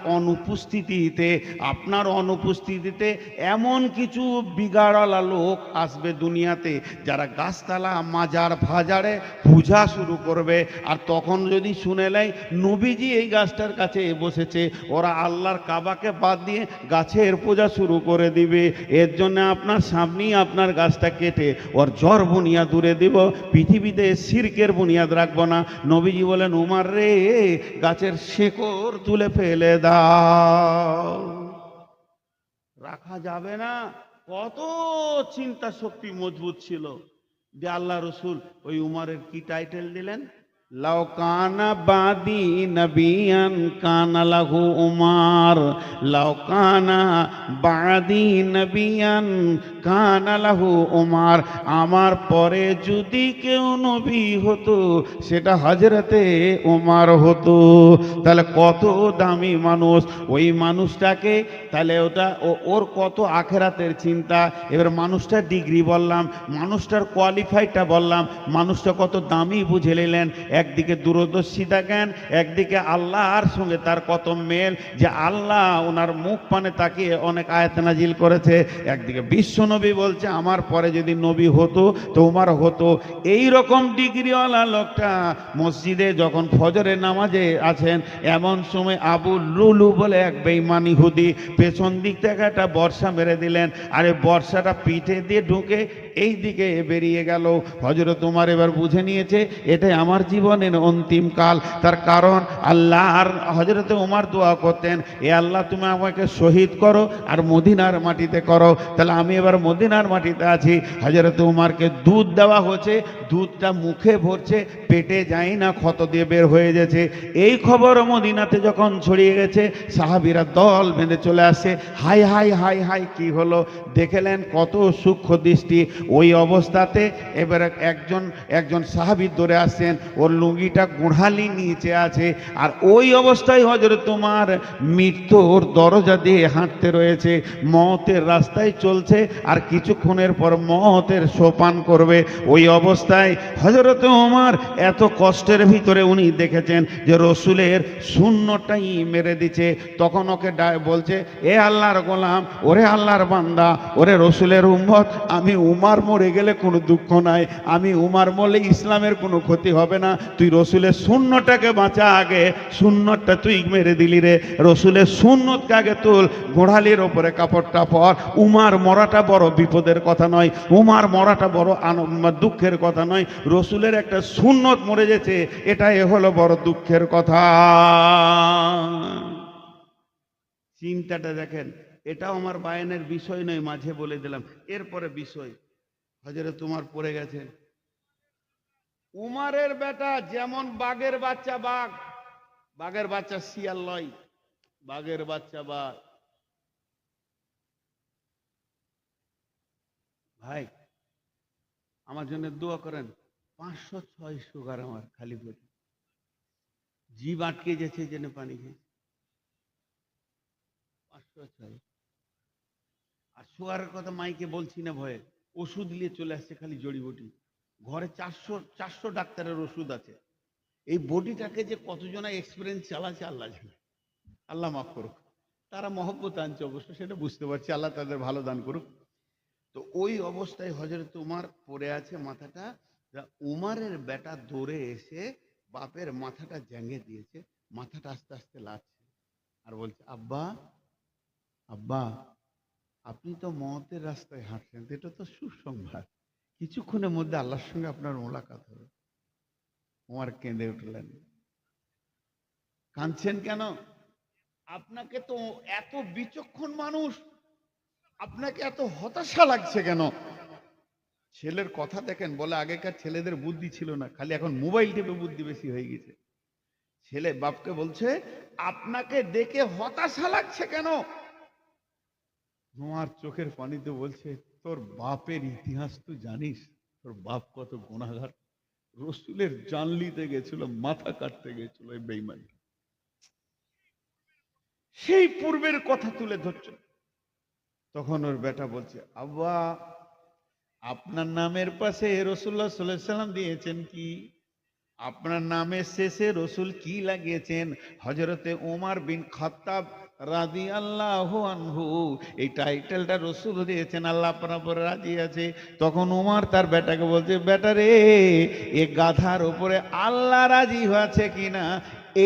অনুপস্থিতিতে এমন কিছু বিগাড়ালা লোক আসবে দুনিয়াতে, যারা গাছতলা মাজার ফাজারে পূজা শুরু করবে। আর তখন যদি শুনে নেয় নবীজি এই গাছটার কাছে বসেছে, ওরা আল্লাহর কাবাকে বাদ দিয়ে গাছের পূজা শুরু করে দিবে। এর জন্য আপনার সামনেই আপনার গাছটা কেটে ওর জড় বুনিয়াদ দূরে দিব, পৃথিবীতে শিরকের বুনিয়াদ রাখবো না। নবীজি বলেন উমার রে, গাছের শেকড় তুলে ফেলে দাও, রাখা যাবে না। কত চিন্তা শক্তি মজবুত ছিল যে আল্লাহ রসুল ওই উমারের কি টাইটেল দিলেন, লাউ কানা বাদি নবিয়ান কানা লাহু উমার, লাউ কানা বাদি নবিয়ান কানা লাহু উমার। আমার পরে যদি কেউ নবী হতো সেটা হযরতে উমার হতো। তাহলে কত দামি মানুষ ওই মানুষটাকে, তাহলে ওটা ওর কত আখেরাতের চিন্তা। এবার মানুষটার ডিগ্রি বললাম, মানুষটার কোয়ালিফাইডটা বললাম, মানুষটা কত দামি বুঝে নিলেন। একদিকে দূরদর্শিতা জ্ঞান, একদিকে আল্লাহর সঙ্গে তার কত মেল, যে আল্লাহ ওনার মুখ পানে তাকিয়ে অনেক আয়াত নাজিল করেছে। একদিকে বিশ্ব নবী বলছে আমার পরে যদি নবী হতো তো উমার হতো। এই রকম ডিগ্রিওয়ালা লোকটা মসজিদে যখন ফজরের নামাজে আছেন, এমন সময় আবু লুলু বলে এক বেঈমান ইহুদি পেছন দিক থেকে একটা বর্ষা মেরে দিলেন। আরে বর্ষাটা পিঠে দিয়ে ঢুকে এই দিকে বেরিয়ে গেল। হযরত উমার এবার বুঝে নিয়েছে এটাই আমার জীবনের অন্তিম কাল। তার কারণ আল্লাহর হযরত উমার দোয়া করতেন, এ আল্লাহ তুমি আমাকে শহীদ করো আর মদিনার মাটিতে করো, তাহলে আমি এবার মদিনার মাটিতে আছি। হযরত উমারকে দুধ দেওয়া হচ্ছে, দুধটা মুখে ভরছে, পেটে যায় না, ক্ষত দিয়ে বের হয়ে যাচ্ছে। এই খবর মদিনাতে যখন ছড়িয়ে গেছে, সাহাবীরা দল বেঁধে চলে আসে। হাই হাই হাই হাই, কি হলো? দেখলেন কত সূক্ষ্ম দৃষ্টি। ওই অবস্থাতে এবারে একজন সাহাবী দৌড়ে আসছেন, ওর লুঙ্গিটা গোড়ালি নিচে আছে, আর ওই অবস্থায় হযরত উমার মৃত্যুর দরজা দিয়ে হাঁটতে রয়েছে, মওতের রাস্তায় চলছে, আর কিছুক্ষণের পর মওতের সোপান করবে। ওই অবস্থায় হযরত উমার এত কষ্টের ভিতরে উনি দেখেছেন যে রসুলের শূন্যটাই মেরে দিচ্ছে। তখন ওকে বলছে, এ আল্লাহর গোলাম, ওরে আল্লাহর বান্দা, ওরে রসুলের উম্মত, আমি উমার মরে গেলে কোনো দুঃখ নাই, আমি উমার মরলে ইসলামের কোনো ক্ষতি হবে না, তুই রসুলের শূন্যটাকে বাঁচা, আগে শূন্যটা তুই মেরে দিলি রে, রসুলের শূন্যতকে আগে তুল, গোড়ালির ওপরে কাপড়টা পর। উমার মরাটা বড় বিপদের কথা নয়, উমার মরাটা বড় দুঃখের কথা নয়, রসুলের একটা সুন্নত মরে গেছে, এটাই হলো বড় দুঃখের কথা। চিন্তাটা দেখেন, এটাও আমার বায়ানের বিষয় নয়, মাঝে বলে দিলাম। এরপরে বিষয়, হযরত উমার পড়ে গেছেন। উমারের বেটা যেমন বাঘের বাচ্চা, বাঘের বাচ্চা শিয়াল লয়, বাঘের বাচ্চা বাঘ। ভাই আমার জন্য দোয়া করেন, 506 সুগার আমার খালি পেটে, জিভ আটকে গেছে জেনে পানি খেয়ে, 506। আর সুগারের কথা মাইকে বলছি না ভয়ে, ওষুধ নিয়ে চলে আসছে, খালি জড়িবুটি। ঘরে 400 ডাক্তারের ওষুধ আছে। এই বডিটাকে যে কতজনা এক্সপিরিয়েন্স চালাচ্ছে আল্লাহ জানে, আল্লাহ মাফ করুক। তারা মহব্বত আনছে অবশ্য, সেটা বুঝতে পারছি, আল্লাহ তাদের ভালো দান করুক। তো ওই অবস্থায় হযরত উমার পড়ে আছে, মাথাটা, উমারের বেটা দৌড়ে এসে বাপের মাথাটা জ্যাঙ্গে দিয়েছে, মাথাটা আস্তে আস্তে লাগছে, আর বলছে, আব্বা আব্বা, আপনি তো মওতের রাস্তায় হাঁটছেন, এটা তো সুসংবাদ, কিছুক্ষণের মধ্যে আল্লাহর সঙ্গে আপনার মোলাকাত হবে। উমার কেঁদে উঠলেন। কাঁদছেন কেন? আপনাকে তো এত বিচক্ষণ মানুষ, আপনাকে এত হতাশা লাগছে কেন? ছেলের কথা দেখেন, বলে আগেকার ছেলেদের বুদ্ধি ছিল না, খালি এখন মোবাইল টিপে বুদ্ধি বেশি হয়ে গেছে। ছেলে বাপকে বলছে, আপনাকে দেখে হতাশা লাগছে কেন? তোমার চোখের পানিতে বলছে, তোর বাপের ইতিহাস তুই জানিস, তোর বাপ কত গুনাহগার, রসুলের জান নিতে গেছিল, মাথা কাটতে গেছিল এই বেঈমানি। সেই পূর্বের কথা তুলে ধরছে। তখন ওর বেটা বলছে, আব্বা, আপনার নামের পাশে রাসূলুল্লাহ সাল্লাল্লাহু আলাইহি সাল্লাম দিয়েছেন কি? আপনার নামের শেষে রসুল কি লাগিয়েছেন? হযরতে ওমর বিন খাত্তাব রাদিয়াল্লাহু আনহু, এই টাইটেলটা রসুল দিয়েছেন, আল্লাহ আপনার উপরে রাজি আছে। তখন ওমর তার বেটাকে বলছে, বেটা রে, এ গাধার উপরে আল্লাহ রাজি হয়েছে কিনা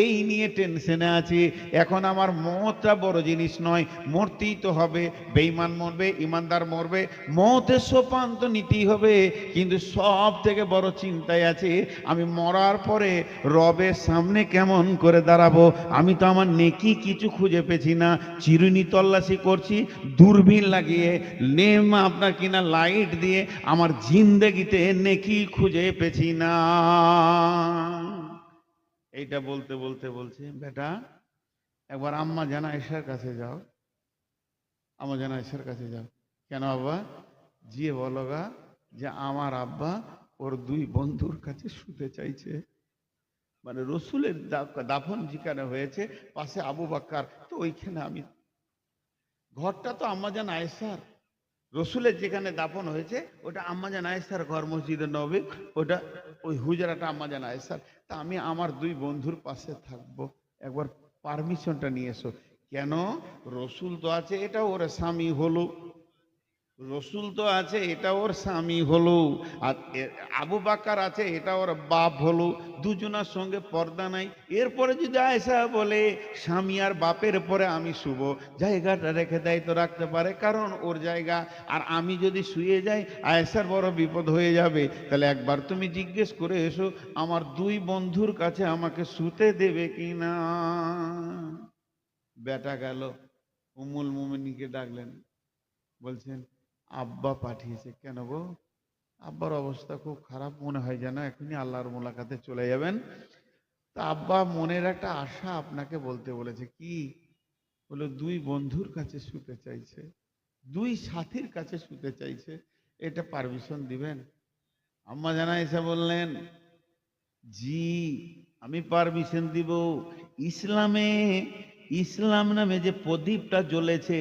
এই নিয়ে টেনশনে আছি। এখন আমার মওতটা বড় জিনিস নয়, মরতেই তো হবে, বেঈমান মরবে, ইমানদার মরবে, মওতের সোপান তো নিতেই হবে। কিন্তু সব থেকে বড় চিন্তায় আছে, আমি মরার পরে রবের সামনে কেমন করে দাঁড়াবো। আমি তো আমার নেকি কিছু খুঁজে পেছি না, চিরুনি তল্লাশি করছি দূরবীন লাগিয়ে, আপনার কিনা লাইট দিয়ে, আমার জিন্দেগিতে নেকি খুঁজে পেছি না। এইটা বলতে বলতে বলছে, বেটা একবার আম্মা জান আয়েশার কাছে যাও, আম্মা জান আয়েশার কাছে যাও। কেন আব্বা? গিয়ে বলো গা যে আমার আব্বা ওর দুই বন্ধুর কাছে শুতে চাইছে। মানে রসুলের দাফন যেখানে হয়েছে, পাশে আবু বকর, তো ওইখানে আমি, ঘরটা তো আম্মা জান আয়েশার, রসুলের যেখানে দাফন হয়েছে ওটা আম্মা জান আয়েশার ঘর, মসজিদে নববী, ওটা ওই হুজরাটা আম্মা জান আয়েশার। তা আমি আমার দুই বন্ধুর পাশে থাকবো, একবার পারমিশনটা নিয়ে এসো। কেন? রসুল তো আছে, এটা ওর স্বামী হলো, রসুল তো আছে, এটা ওর স্বামী হলো, আর আবু বকর আছে, এটা ওর বাপ হলো, দুজনার সঙ্গে পর্দা নাই। এরপরে যদি আয়েশা বলে স্বামী আর বাপের পরে আমি শুব, জায়গাটা রেখে দেয় তো রাখতে পারে, কারণ ওর জায়গা। আর আমি যদি শুয়ে যাই, আয়েশার বড় বিপদ হয়ে যাবে। তাহলে একবার তুমি জিজ্ঞেস করে এসো আমার দুই বন্ধুর কাছে আমাকে শুতে দেবে কিনা। বেটা গেল, উম্মুল মুমিনিনকে ডাকলেন, বলছেন, আব্বা পাঠিয়েছে। কেন গো? আব্বার অবস্থা খুব খারাপ, মনে হয় যেন এখনই আল্লাহর মোলাকাতে চলে যাবেন। তা আব্বা মনের একটা আশা আপনাকে বলতে বলেছে। কি বলে? দুই বন্ধুর কাছে শুতে চাইছে, দুই সাথীর কাছে শুতে চাইছে। এটা পারমিশন দিবেন? আম্মা জানা এসে বললেন, জি আমি পারমিশন দিব। ইসলামে, ইসলাম নামে যে প্রদীপটা জ্বলেছে,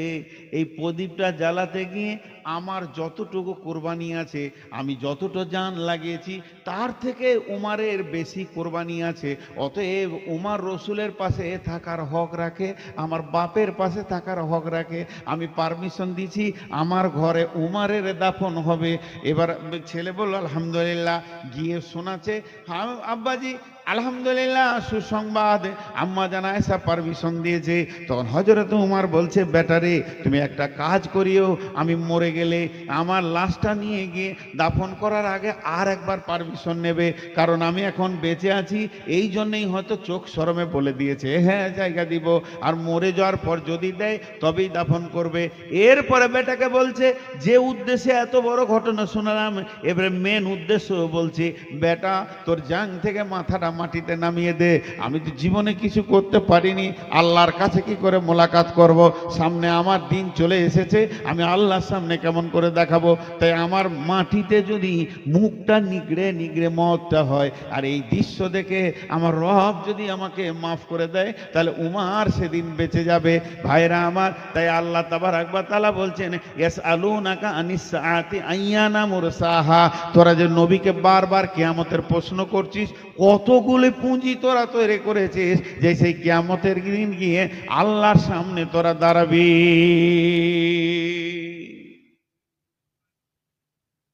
এই প্রদীপটা জ্বালাতে গিয়ে আমার যতটুকু কোরবানি আছে, আমি যতটা জান লাগিয়েছি, তার থেকে উমারের বেশি কোরবানি আছে। অতএব উমার রসুলের পাশে থাকার হক রাখে, আমার বাপের পাশে থাকার হক রাখে। আমি পারমিশন দিছি, আমার ঘরে উমারের দাফন হবে। এবার ছেলে বলল আলহামদুলিল্লাহ, গিয়ে শোনাচ্ছে, হ্যাঁ আব্বাজি আলহামদুলিল্লাহ, সুসংবাদ, আম্মা জানা এসা পারমিশন দিয়েছে। তখন হযরত উমর বলছে, বেটারে তুমি একটা কাজ করিও, আমি মরে গেলে আমার লাশটা নিয়ে গিয়ে দাফন করার আগে আর একবার পারমিশন নেবে, কারণ আমি এখন বেঁচে আছি, এই জন্যই হয়তো চোখ শরমে বলে দিয়েছে হ্যাঁ জায়গা দিব, আর মরে যাওয়ার পর যদি দেয় তবেই দাফন করবে। এরপরে বেটাকে বলছে, যে উদ্দেশ্যে এত বড় ঘটনা শোনালাম, এবারে মেন উদ্দেশ্য বলছি, বেটা তোর জাং থেকে মাথাটা মাটিতে নামিয়ে দে। আমি তো জীবনে কিছু করতে পারিনি, আল্লাহর কাছে কি করে মোলাকাত করব? সামনে আমার দিন চলে এসেছে, আমি আল্লাহর সামনে কেমন করে দেখাবো? তাই আমার মাটিতে যদি মুখটা নিগড়ে নিগড়ে মতটা হয়, আর এই দৃশ্য দেখে আমার রব যদি আমাকে মাফ করে দেয়, তাহলে উমার সেদিন বেঁচে যাবে। ভাইরা আমার, তাই আল্লাহ তাবারক ওয়া তাআলা বলছেন, ইয়াসআলুনাকা আনিস সাআতি আইয়ানা মুরসাহা। তোরা যে নবীকে বারবার কিয়ামতের প্রশ্ন করছিস, কতগুলি পুঁজি তোরা তৈরি করেছিস যে সেই কিয়ামতের দিন গিয়ে আল্লাহর সামনে তোরা দাঁড়াবি।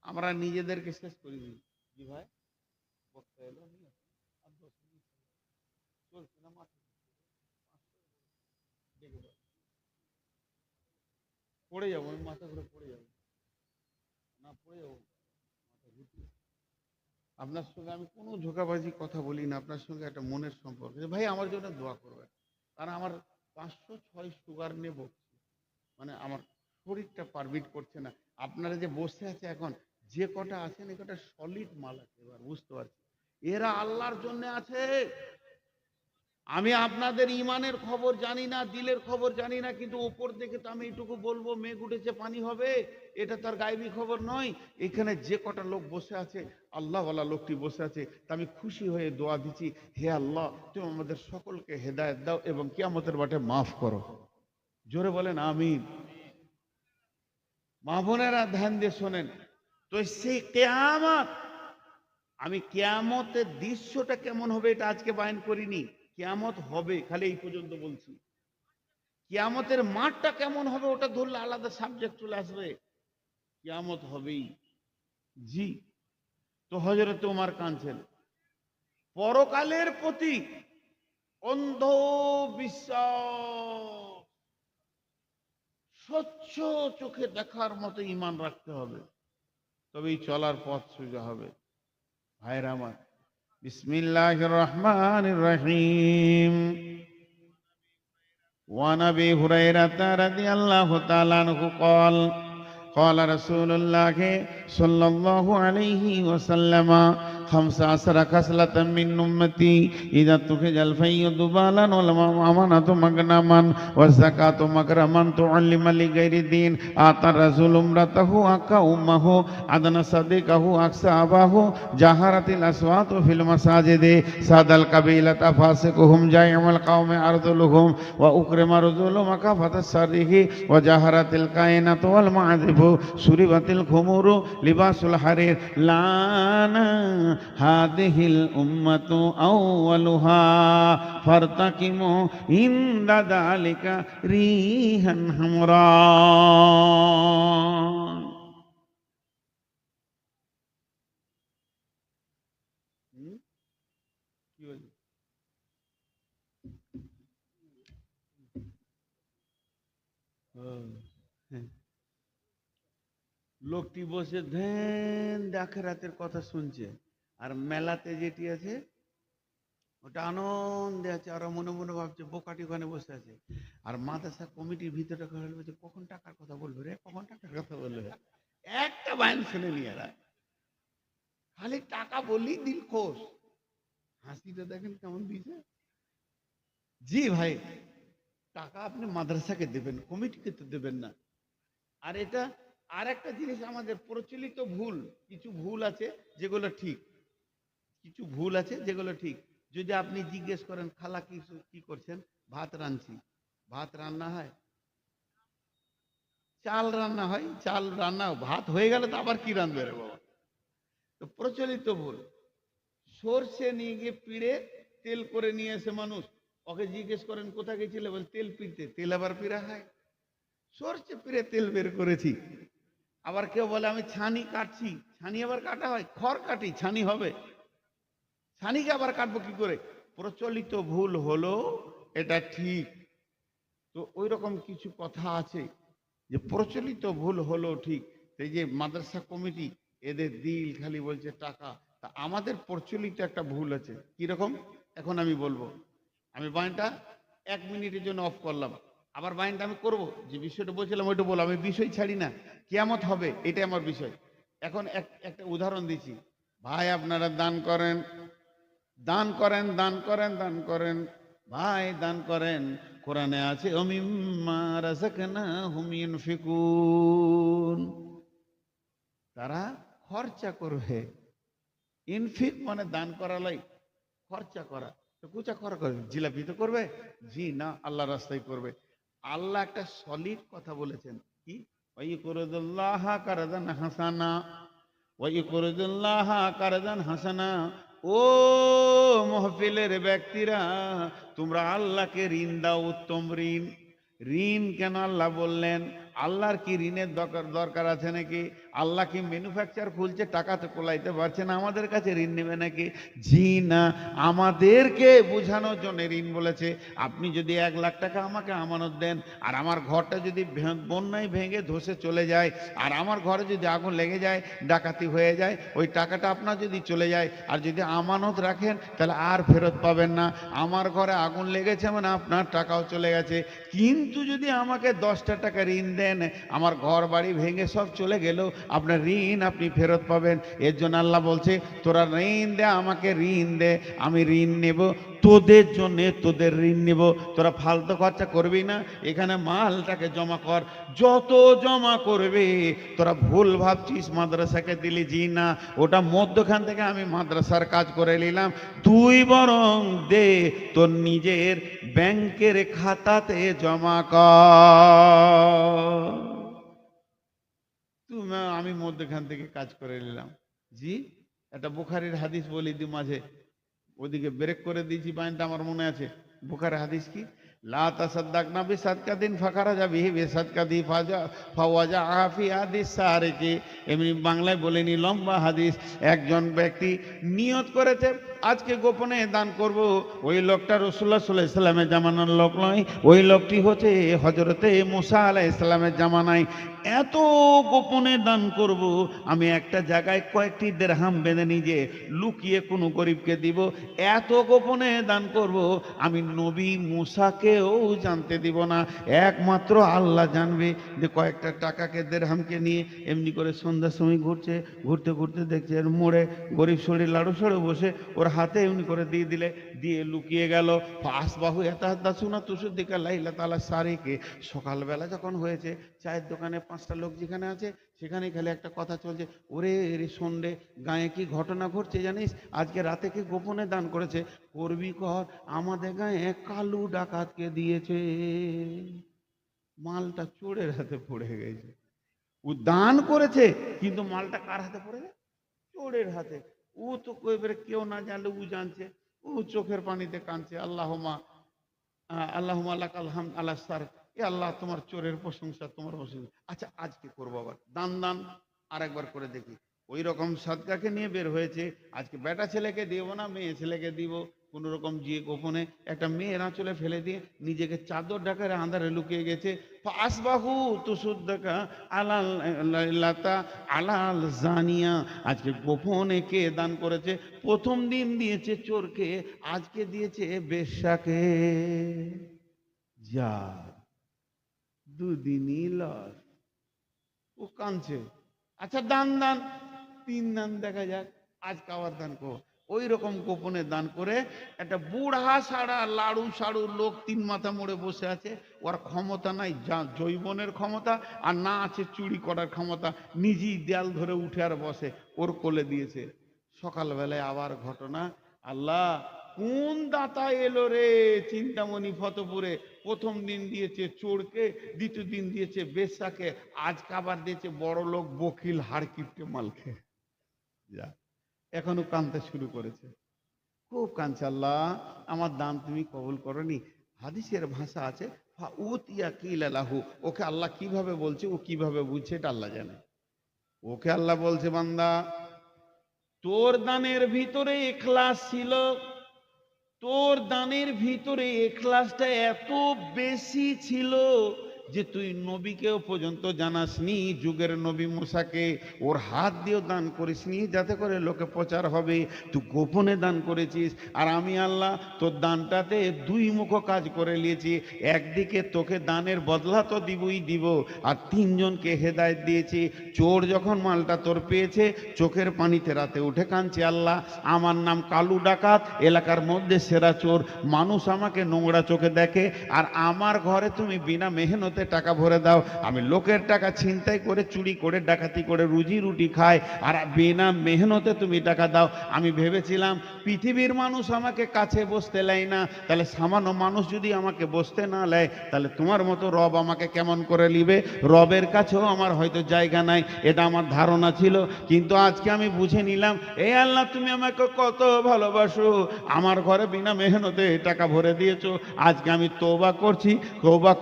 আমরা নিজেদেরকে শেষ করে দিই। জি ভাই, বক্তা এলো, আর 10 মিনিট চলছে না, মাত্র দেখে দাও। পড়ে যাবো, আমি মাথা ঘুরে পড়ে যাবো, না পড়ে যাবো, মাথা ঘুরতে। আপনার সঙ্গে আমি কোনো ধোঁকাবাজি কথা বলি না, আপনার সঙ্গে একটা মনের সম্পর্ক। যে ভাই আমার জন্য দোয়া করবেন, কারণ আমার 506 সুগার নেব, মানে আমার শরীরটা পারমিট করছে না। আপনারা যে বসে আছে এখন, যে কটা আছেন, এ কটা সলিড মাল আছে, এবার বুঝতে পারছি এরা আল্লাহর জন্য আছে। আমি আপনাদের ইমানের খবর জানি না, দিলের খবর জানি না, কিন্তু উপর থেকে তো আমি এইটুকু বলবো, মেঘ উঠেছে পানি হবে, এটা তার গায়েবী খবর নয়। এখানে যে কটা লোক বসে আছে, আল্লাহওয়ালা লোকটি বসে আছে, তা আমি খুশি হয়ে দোয়া দিচ্ছি, হে আল্লাহ তুমি আমাদের সকলকে হেদায়েত দাও এবং কিয়ামতের মাঠে মাফ করো। জোরে বলেন আমিন। মা বোনেরা ধ্যান দিয়ে শোনেন, তো সেই কিয়ামত, আমি কিয়ামতের দৃশ্যটা কেমন হবে এটা আজকে বয়ান করিনি, কিয়ামত হবে খালি এই পর্যন্ত বলছি। কিয়ামতের মাঠটা কেমন হবে ওটা ধরলে আলাদা সাবজেক্ট চলে আসবে। কিয়ামত হবেই, জি। তো হযরত ওমর কাঁদছেন, পরকালের প্রতি অন্ধ বিশ্বাস, স্বচ্ছ চোখে দেখার মতো ঈমান রাখতে হবে, তবেই চলার পথ সোজা হবে। ভাইরা আমার, বিসমিল্লাহির রহমানির রহিম। وعن ابي هريره رضي الله تعالى عنه قال قال رسول الله صلى الله عليه وسلم 15 خصلة من أمتي إذا اتخذ الفي ضبالا والأمانة مغنما والزكاة مكرما تعلم لغير الدين آتى الرسول امرأته أكا أمه أدنى صديقه أقصى أباه جهرت الأصوات في المساجد ساد القبيلة فاسقهم جائع القوم أرذلهم وأكرم رذول مكافة السره وجهرت الكائنة والمعذب سربت الخمور لباس الحرير لانا هذه الأمة أولها فارتقموا عند ذلك ريحا حمراء। লোকটি বসে ধ্যান আখিরাতের কথা শুনছে, আর মেলাতে যেটি আছে ওটা আনন্দে আছে, আর মনে মনে ভাবছে বোকাটি ওখানে বসে আছে। আর মাদ্রাসা কমিটির ভিতরে বলছে কখন টাকার কথা বললো রে, কখন টাকার কথা বললো রে। একটা বায়ন শুনে নিয়ে এরা খালি টাকা বললেই দিল খোশ। হাসিটা দেখেন কেমন দিয়েছে। জি ভাই, টাকা আপনি মাদ্রাসাকে দেবেন, কমিটিকে তো দেবেন না। আর এটা আর একটা জিনিস, আমাদের প্রচলিত ভুল, কিছু ভুল আছে যেগুলো ঠিক, কিছু ভুল আছে যেগুলো ঠিক। যদি আপনি জিজ্ঞেস করেন খালা কি কি করছেন, ভাত রাঁধছি, ভাত রান্না হয়? চাল রান্না হয়, চাল রান্না, ভাত হয়ে গেলে তো আবার কি রাঁধবে রে বাবা। তো প্রচলিত ভুল। সর্ষে নিয়ে গিয়ে পিড়ে তেল করে নিয়ে এসে মানুষ, ওকে জিজ্ঞেস করেন কোথায় গেছিলে, বল তেল পিড়তে। তেল আবার পিড়া হয়? সর্ষে পিড়ে তেল বের করেছি। আবার কেউ বলে আমি ছানি কাটছি, ছানি আবার কাটা হয়? খড় কাটি, ছানি হবে? ছানিকে আবার কাটবো কি করে? প্রচলিত ভুল হলো এটা ঠিক। তো ওই রকম কিছু কথা আছে যে প্রচলিত ভুল হলো ঠিক। এই যে মাদ্রাসা কমিটি, এদের দিল খালি বলছে টাকা। তা আমাদের প্রচলিত একটা ভুল আছে, কিরকম এখন আমি বলবো। আমি বাইনটা 1 মিনিটের জন্য অফ করলাম, আবার বাইনটা আমি করব। যে বিষয়টা বলছিলাম ওইটা বলো, আমি বিষয় ছাড়ি না, কিয়ামত হবে এটাই আমার বিষয়। এখন একটা উদাহরণ দিচ্ছি। ভাই আপনারা দান করেন, দান করেন, দান করেন, দান করেন, ভাই দান করেন। কোরআনে আছে ওমিম্মা রাযাকনাহুম ইউনফিকুন, তারা খরচা করবে। ইনফিক মানে দান করা লাই, খরচা করা। তো কুচা খরচ করবে, জিলাপি তো করবে? জি না, আল্লাহ রাস্তায় করবে। আল্লাহ একটা সলিড কথা বলেছেন, কি? ওয়াইকুরুদুল্লাহ কারদান হাসানা, ওয়াইকুরুদুল্লাহ কারদান হাসানা। ও মহফিলের ব্যক্তিরা, তোমরা আল্লাহকে ঋণ দাও, উত্তম ঋণ। ঋণ কেন আল্লাহ বললেন? আল্লাহর কি ঋণের দরকার আছে নাকি? আল্লাহ কি ম্যানুফ্যাকচার খুলছে, টাকা তো কোলাইতে পারছে না, আমাদের কাছে ঋণ নেবে নাকি? জি না, আমাদেরকে বোঝানোর জন্য ঋণ বলেছে। আপনি যদি 1 লাখ টাকা আমাকে আমানত দেন, আর আমার ঘরটা যদি বন্যায় ভেঙে ধসে চলে যায়, আর আমার ঘরে যদি আগুন লেগে যায়, ডাকাতি হয়ে যায়, ওই টাকাটা আপনার যদি চলে যায়, আর যদি আমানত রাখেন তাহলে আর ফেরত পাবেন না। আমার ঘরে আগুন লেগেছে মানে আপনার টাকাও চলে গেছে। কিন্তু যদি আমাকে 10টা টাকা ঋণ দেন, আমার ঘর বাড়ি ভেঙে সব চলে গেলেও আপনার ঋণ আপনি ফেরত পাবেন। এর জন্য আল্লাহ বলছে তোরা ঋণ দে, আমাকে ঋণ দে, আমি ঋণ নেব তোদের জন্য, তোদের ঋণ নেব। তোরা ফালতু খরচা করবি না, এখানে মালটাকে জমা কর, যত জমা করবে। তোরা ভুল ভাবছিস মাদ্রাসাকে দিলি, জি না, ওটা মধ্যখান থেকে আমি মাদ্রাসার কাজ করে নিলাম। তুই বরং দে, তোর নিজের ব্যাংকের খাতাতে জমা কর। তুমি আমি মধ্যখান থেকে কাজ করে নিলাম। জি, একটা বুখারীর হাদিস বলি দি মাঝে, ওদিকে ব্রেক করে দিয়েছি বাইনটা, আমার মনে আছে। বুখারীর হাদিস কি? লা তাসাদদাকনা বিসাদকাতিন ফাখারাজা বিহি বিসাদকাতি ফাওয়াজা আফি হাদিস সারিকি। এমনি বাংলায় বলেনি, লম্বা হাদিস। একজন ব্যক্তি নিয়ত করেছে আজকে গোপনে দান করব। ওই লোকটা রাসূলুল্লাহ সাল্লাল্লাহু আলাইহি সাল্লামের জামানার লোক নয়, ওই লোকটি হচ্ছে হযরতে মুসা আলাইহিস সালামের জামানায়। এত গোপনে দান করব, আমি একটা জায়গায় কয়েকটি দিরহাম বেঁধে নিজে লুকিয়ে কোনো গরিবকে দিব। এত গোপনে দান করব, আমি নবী মুসাকেও জানতে দিব না, একমাত্র আল্লাহ জানবে। যে কয়েকটা টাকাকে দিরহামকে নিয়ে এমনি করে সন্ধ্যার সময় ঘুরছে, ঘুরতে ঘুরতে দেখছে এর মোড়ে গরিব শরীর লাড়ু সড়ে বসে, ওর হাতে এমনি করে দিয়ে দিলে, দিয়ে লুকিয়ে গেল। আসবাহু এতাহাদ্দাসুনা তুসুদ্দিকা লাইলা তাআলা সারিকে। সকালবেলা যখন হয়েছে, চায়ের দোকানে 5টা লোক যেখানে আছে সেখানে খালি একটা কথা চলছে, ওরে রে সন্ধ্যে গায়ে কি ঘটনা ঘটছে জানিস, আজকে রাতে কি গোপনে দান করেছে, করবি কর, আমাদের গায়ে কালু ডাকাতকে দিয়েছে। মালটা চোরের হাতে পড়ে গেছে। ও দান করেছে কিন্তু মালটা কার হাতে পড়ে গেছে? চোরের হাতে। ও তো এবারে কেউ না জানলে ও জানছে, ও চোখের পানিতে কাঁদছে, আল্লাহুম্মা আল্লাহুম্মা লাকাল হামদ আলা সার। এ আল্লাহ, তোমার চোরের প্রশংসা, তোমার প্রশংসা। আচ্ছা আজকে করবো আবার দান, দান আর একবার করে দেখি। ওই রকম সাদকাকে নিয়ে বের হয়েছে, আজকে বেটা ছেলেকে দিব না, মেয়ে ছেলেকে দিব। কোন রকম গিয়ে গোপনে একটা মেয়ের আঁচলে ফেলে দিয়ে নিজেকে চাদর ঢাকার আন্ধারে লুকিয়ে গেছে। আসবাহু তুসুদ্দাকা আলাল লাতা আলাল জানিয়া। আজকে গোপনে কে দান করেছে? প্রথম দিন দিয়েছে চোরকে, আজকে দিয়েছে বেশ্যাকে। যা, দুদিনই লস। ও কাঁদছে, আচ্ছা দান দান, 3 দান দেখা যাক, আজকে আবার দান করো। ওই রকম গোপনে দান করে একটা বুড়া সারা লাড়ু সাড়ু লোক 3 মাথা মোড়ে বসে আছে, ওর ক্ষমতা নাই জৈবনের ক্ষমতা, আর না আছে চুরি করার ক্ষমতা, নিজেই দেয়াল ধরে উঠে আর বসে, ওর কোলে দিয়েছে। সকালবেলায় আবার ঘটনা, আল্লাহ কোন দাতা এলো রে চিন্তামণি ফতপুরে, প্রথম দিন দিয়েছে চোরকে, দ্বিতীয় দিন দিয়েছে বেশ্যাকে, আজকে আবার দিয়েছে বড় লোক বকিল হাড় কিপটে মালকে। যা, এখনো কাঁদতে শুরু করেছে, খুব কাঁদছে, আল্লাহ আমার দান তুমি কবুল করনি। হাদিসের ভাষা আছে উতিয়া কিলালাহু, ওকে আল্লাহ কিভাবে বলছে, ও কিভাবে বুঝছে এটা আল্লাহ জানে। ওকে আল্লাহ বলছে, বান্দা তোর দানের ভিতরে ইখলাস ছিল, তোর দানের ভিতরে ইখলাসটা এত বেশি ছিল যে তুই নবীকেও পর্যন্ত জানাসনি, যুগের নবী মুসাকে ওর হাত দিয়েও দান করিসনি যাতে করে লোকে প্রচার হবে, তুই গোপনে দান করেছিস। আর আমি আল্লাহ তোর দানটাতে 2 মুখ কাজ করে নিয়েছি, একদিকে তোকে দানের বদলা তো দিবই দিব, আর 3জনকে হেদায়েত দিয়েছি। চোর যখন মালটা তোর পেয়েছে চোখের পানিতে রাতে উঠে কাঁদছে, আল্লাহ আমার নাম কালু ডাকাত, এলাকার মধ্যে সেরা চোর, মানুষ আমাকে নোংরা চোখে দেখে, আর আমার ঘরে তুমি বিনা মেহনতে টাকা ভরে দাও, আমি লোকের টাকা ছিনতাই করে চুরি করে ডাকাতি করে রুজি রুটি খাই, আর বিনা মেহনতে তুমি টাকা দাও। আমি ভেবেছিলাম পৃথিবীর মানুষ আমাকে কাছে বসতে নেয় না, তাহলে সামান্য মানুষ যদি আমাকে বসতে না নেয় তাহলে তোমার মতো রব আমাকে কেমন করে নিবে, রবের কাছেও আমার হয়তো জায়গা নাই, এটা আমার ধারণা ছিল। কিন্তু আজকে আমি বুঝে নিলাম, এই আল্লাহ তুমি আমাকে কত ভালোবাসো, আমার ঘরে বিনা মেহনতে টাকা ভরে দিয়েছো। আজকে আমি তওবা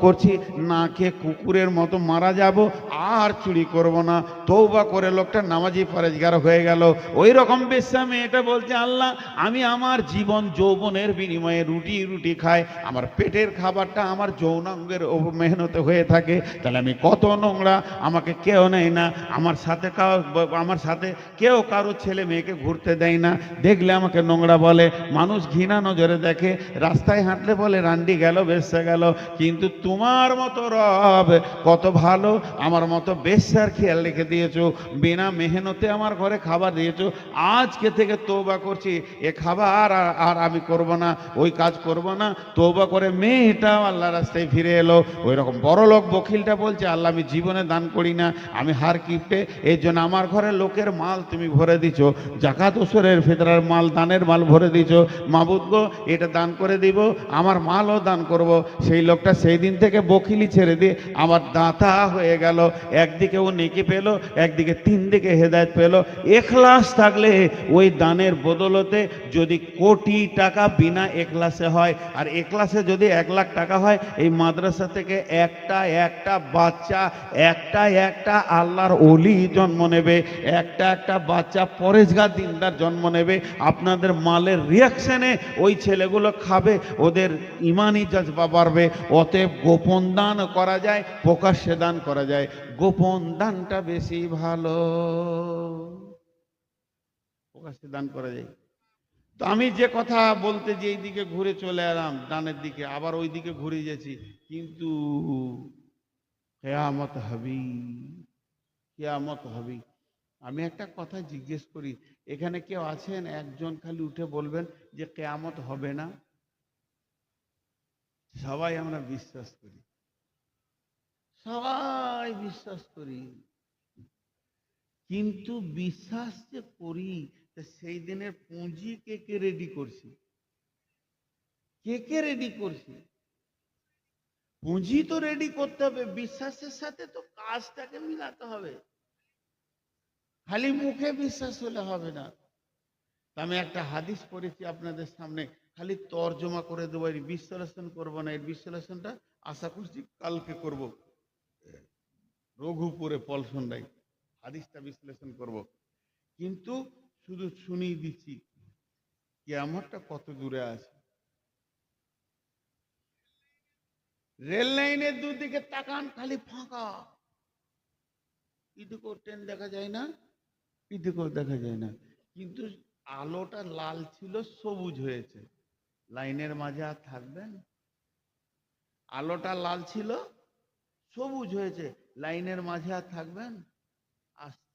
করছি, না খেয়ে কুকুরের মতো মারা যাব, আর চুরি করব না। তওবা করে লোকটা নামাজি পরেজগার হয়ে গেল। ওই রকম বেশ্যা মেয়েটা বলছে, আল্লাহ আমি আমার জীবন যৌবনের বিনিময়ে রুটি খাই, আমার পেটের খাবারটা আমার যৌনাঙ্গের মেহনতে হয়ে থাকে, তাহলে আমি কত নোংরা, আমাকে কেউ নেয় না, আমার সাথে কেউ কারো ছেলে মেয়েকে ঘুরতে দেয় না, দেখলে আমাকে নোংরা বলে, মানুষ ঘৃণা নজরে দেখে, রাস্তায় হাঁটলে বলে রান্ডি গেল বেশ্যা গেল। কিন্তু তোমার মতো রব কত ভালো, আমার মতো বেশ্যার খেয়াল রেখে দিয়েছো, বিনা মেহনতে আমার ঘরে খাবার দিয়েছো। আজকে থেকে তওবা করছি, এ খাবার আর আমি করব না, ওই কাজ করব না। তওবা করে মেয়েটাও আল্লাহ রাস্তায় ফিরে এলো। ওই রকম বড় লোক বকিলটা বলছে, আল্লাহ আমি জীবনে দান করি না, আমি হার কিপটে, এই জন্য আমার ঘরে লোকের মাল তুমি ভরে দিছো, জাকাত ওসরের ফিতরার মাল দানের মাল ভরে দিছো, মাবুদ গো এটা দান করে দিব, আমার মালও দান করব। সেই লোকটা সেই দিন থেকে বকিলি ছেড়ে দিয়ে আমার দাতা হয়ে গেল। একদিকে ও নেকি পেল, একদিকে 3 দিকে হেদায়েত পেল। ইখলাস থাকলে ওই দানের বদলতে যদি কোটি টাকা বিনা ইখলাসে হয়, আর ইখলাসে যদি 1 লাখ টাকা হয়, এই মাদ্রাসা থেকে একটা বাচ্চা একটা আল্লাহর ওলি জন্ম নেবে, একটা বাচ্চা পরেজগার দিনদার জন্ম নেবে। আপনাদের মালের রিয়াকশনে ওই ছেলেগুলো খাবে, ওদের ইমানি জজবা বাড়বে। অতএব গোপন দান করা যায়, প্রকাশ্যে দান করা যায়, গোপন দানটা বেশি ভালো, প্রকাশ্যে দান করা যায়। তো আমি যে কথা বলতে যে এই দিকে ঘুরে চলে এলাম দানের দিকে, আবার ওই দিকে ঘুরে গেছি, কিন্তু কিয়ামত হবি, কিয়ামত হবি। আমি একটা কথা জিজ্ঞেস করি, এখানে কেউ আছেন একজন খালি উঠে বলবেন যে কিয়ামত হবে না? সবাই আমরা বিশ্বাস করি, সবাই বিশ্বাস করি, কিন্তু বিশ্বাস যে করি সেই দিনের পুঁজি কে কে রেডি করছি, কে রেডি করছি? পুঁজি তো রেডি করতে হবে, বিশ্বাসের সাথে তো কাজটাকে মিলাতে হবে, খালি মুখে বিশ্বাস হলে হবে না। আমি একটা হাদিস পড়েছি আপনাদের সামনে, খালি তর্জমা করে দেবো, এর বিশ্লেষণ করবো না, এর বিশ্লেষণটা আশা করছি কালকে করব, রঘুপুরে পলসন্ডাই হাদিসটা বিশ্লেষণ করব। কিন্তু শুধু শুনিয়ে দিচ্ছি কিয়ামতটা কত দূরে আছে। রেল লাইনের দুদিকে তাকান, খালি ফাঁকা, এদিকেও ট্রেন দেখা যায় না, এদিকেও দেখা যায় না, কিন্তু আলোটা লাল ছিল সবুজ হয়েছে, লাইনের মাঝে আর থাকবেন? আলোটা লাল ছিল সবুজ হয়েছে, লাইনের মাঝে আর থাকবেন? আসছে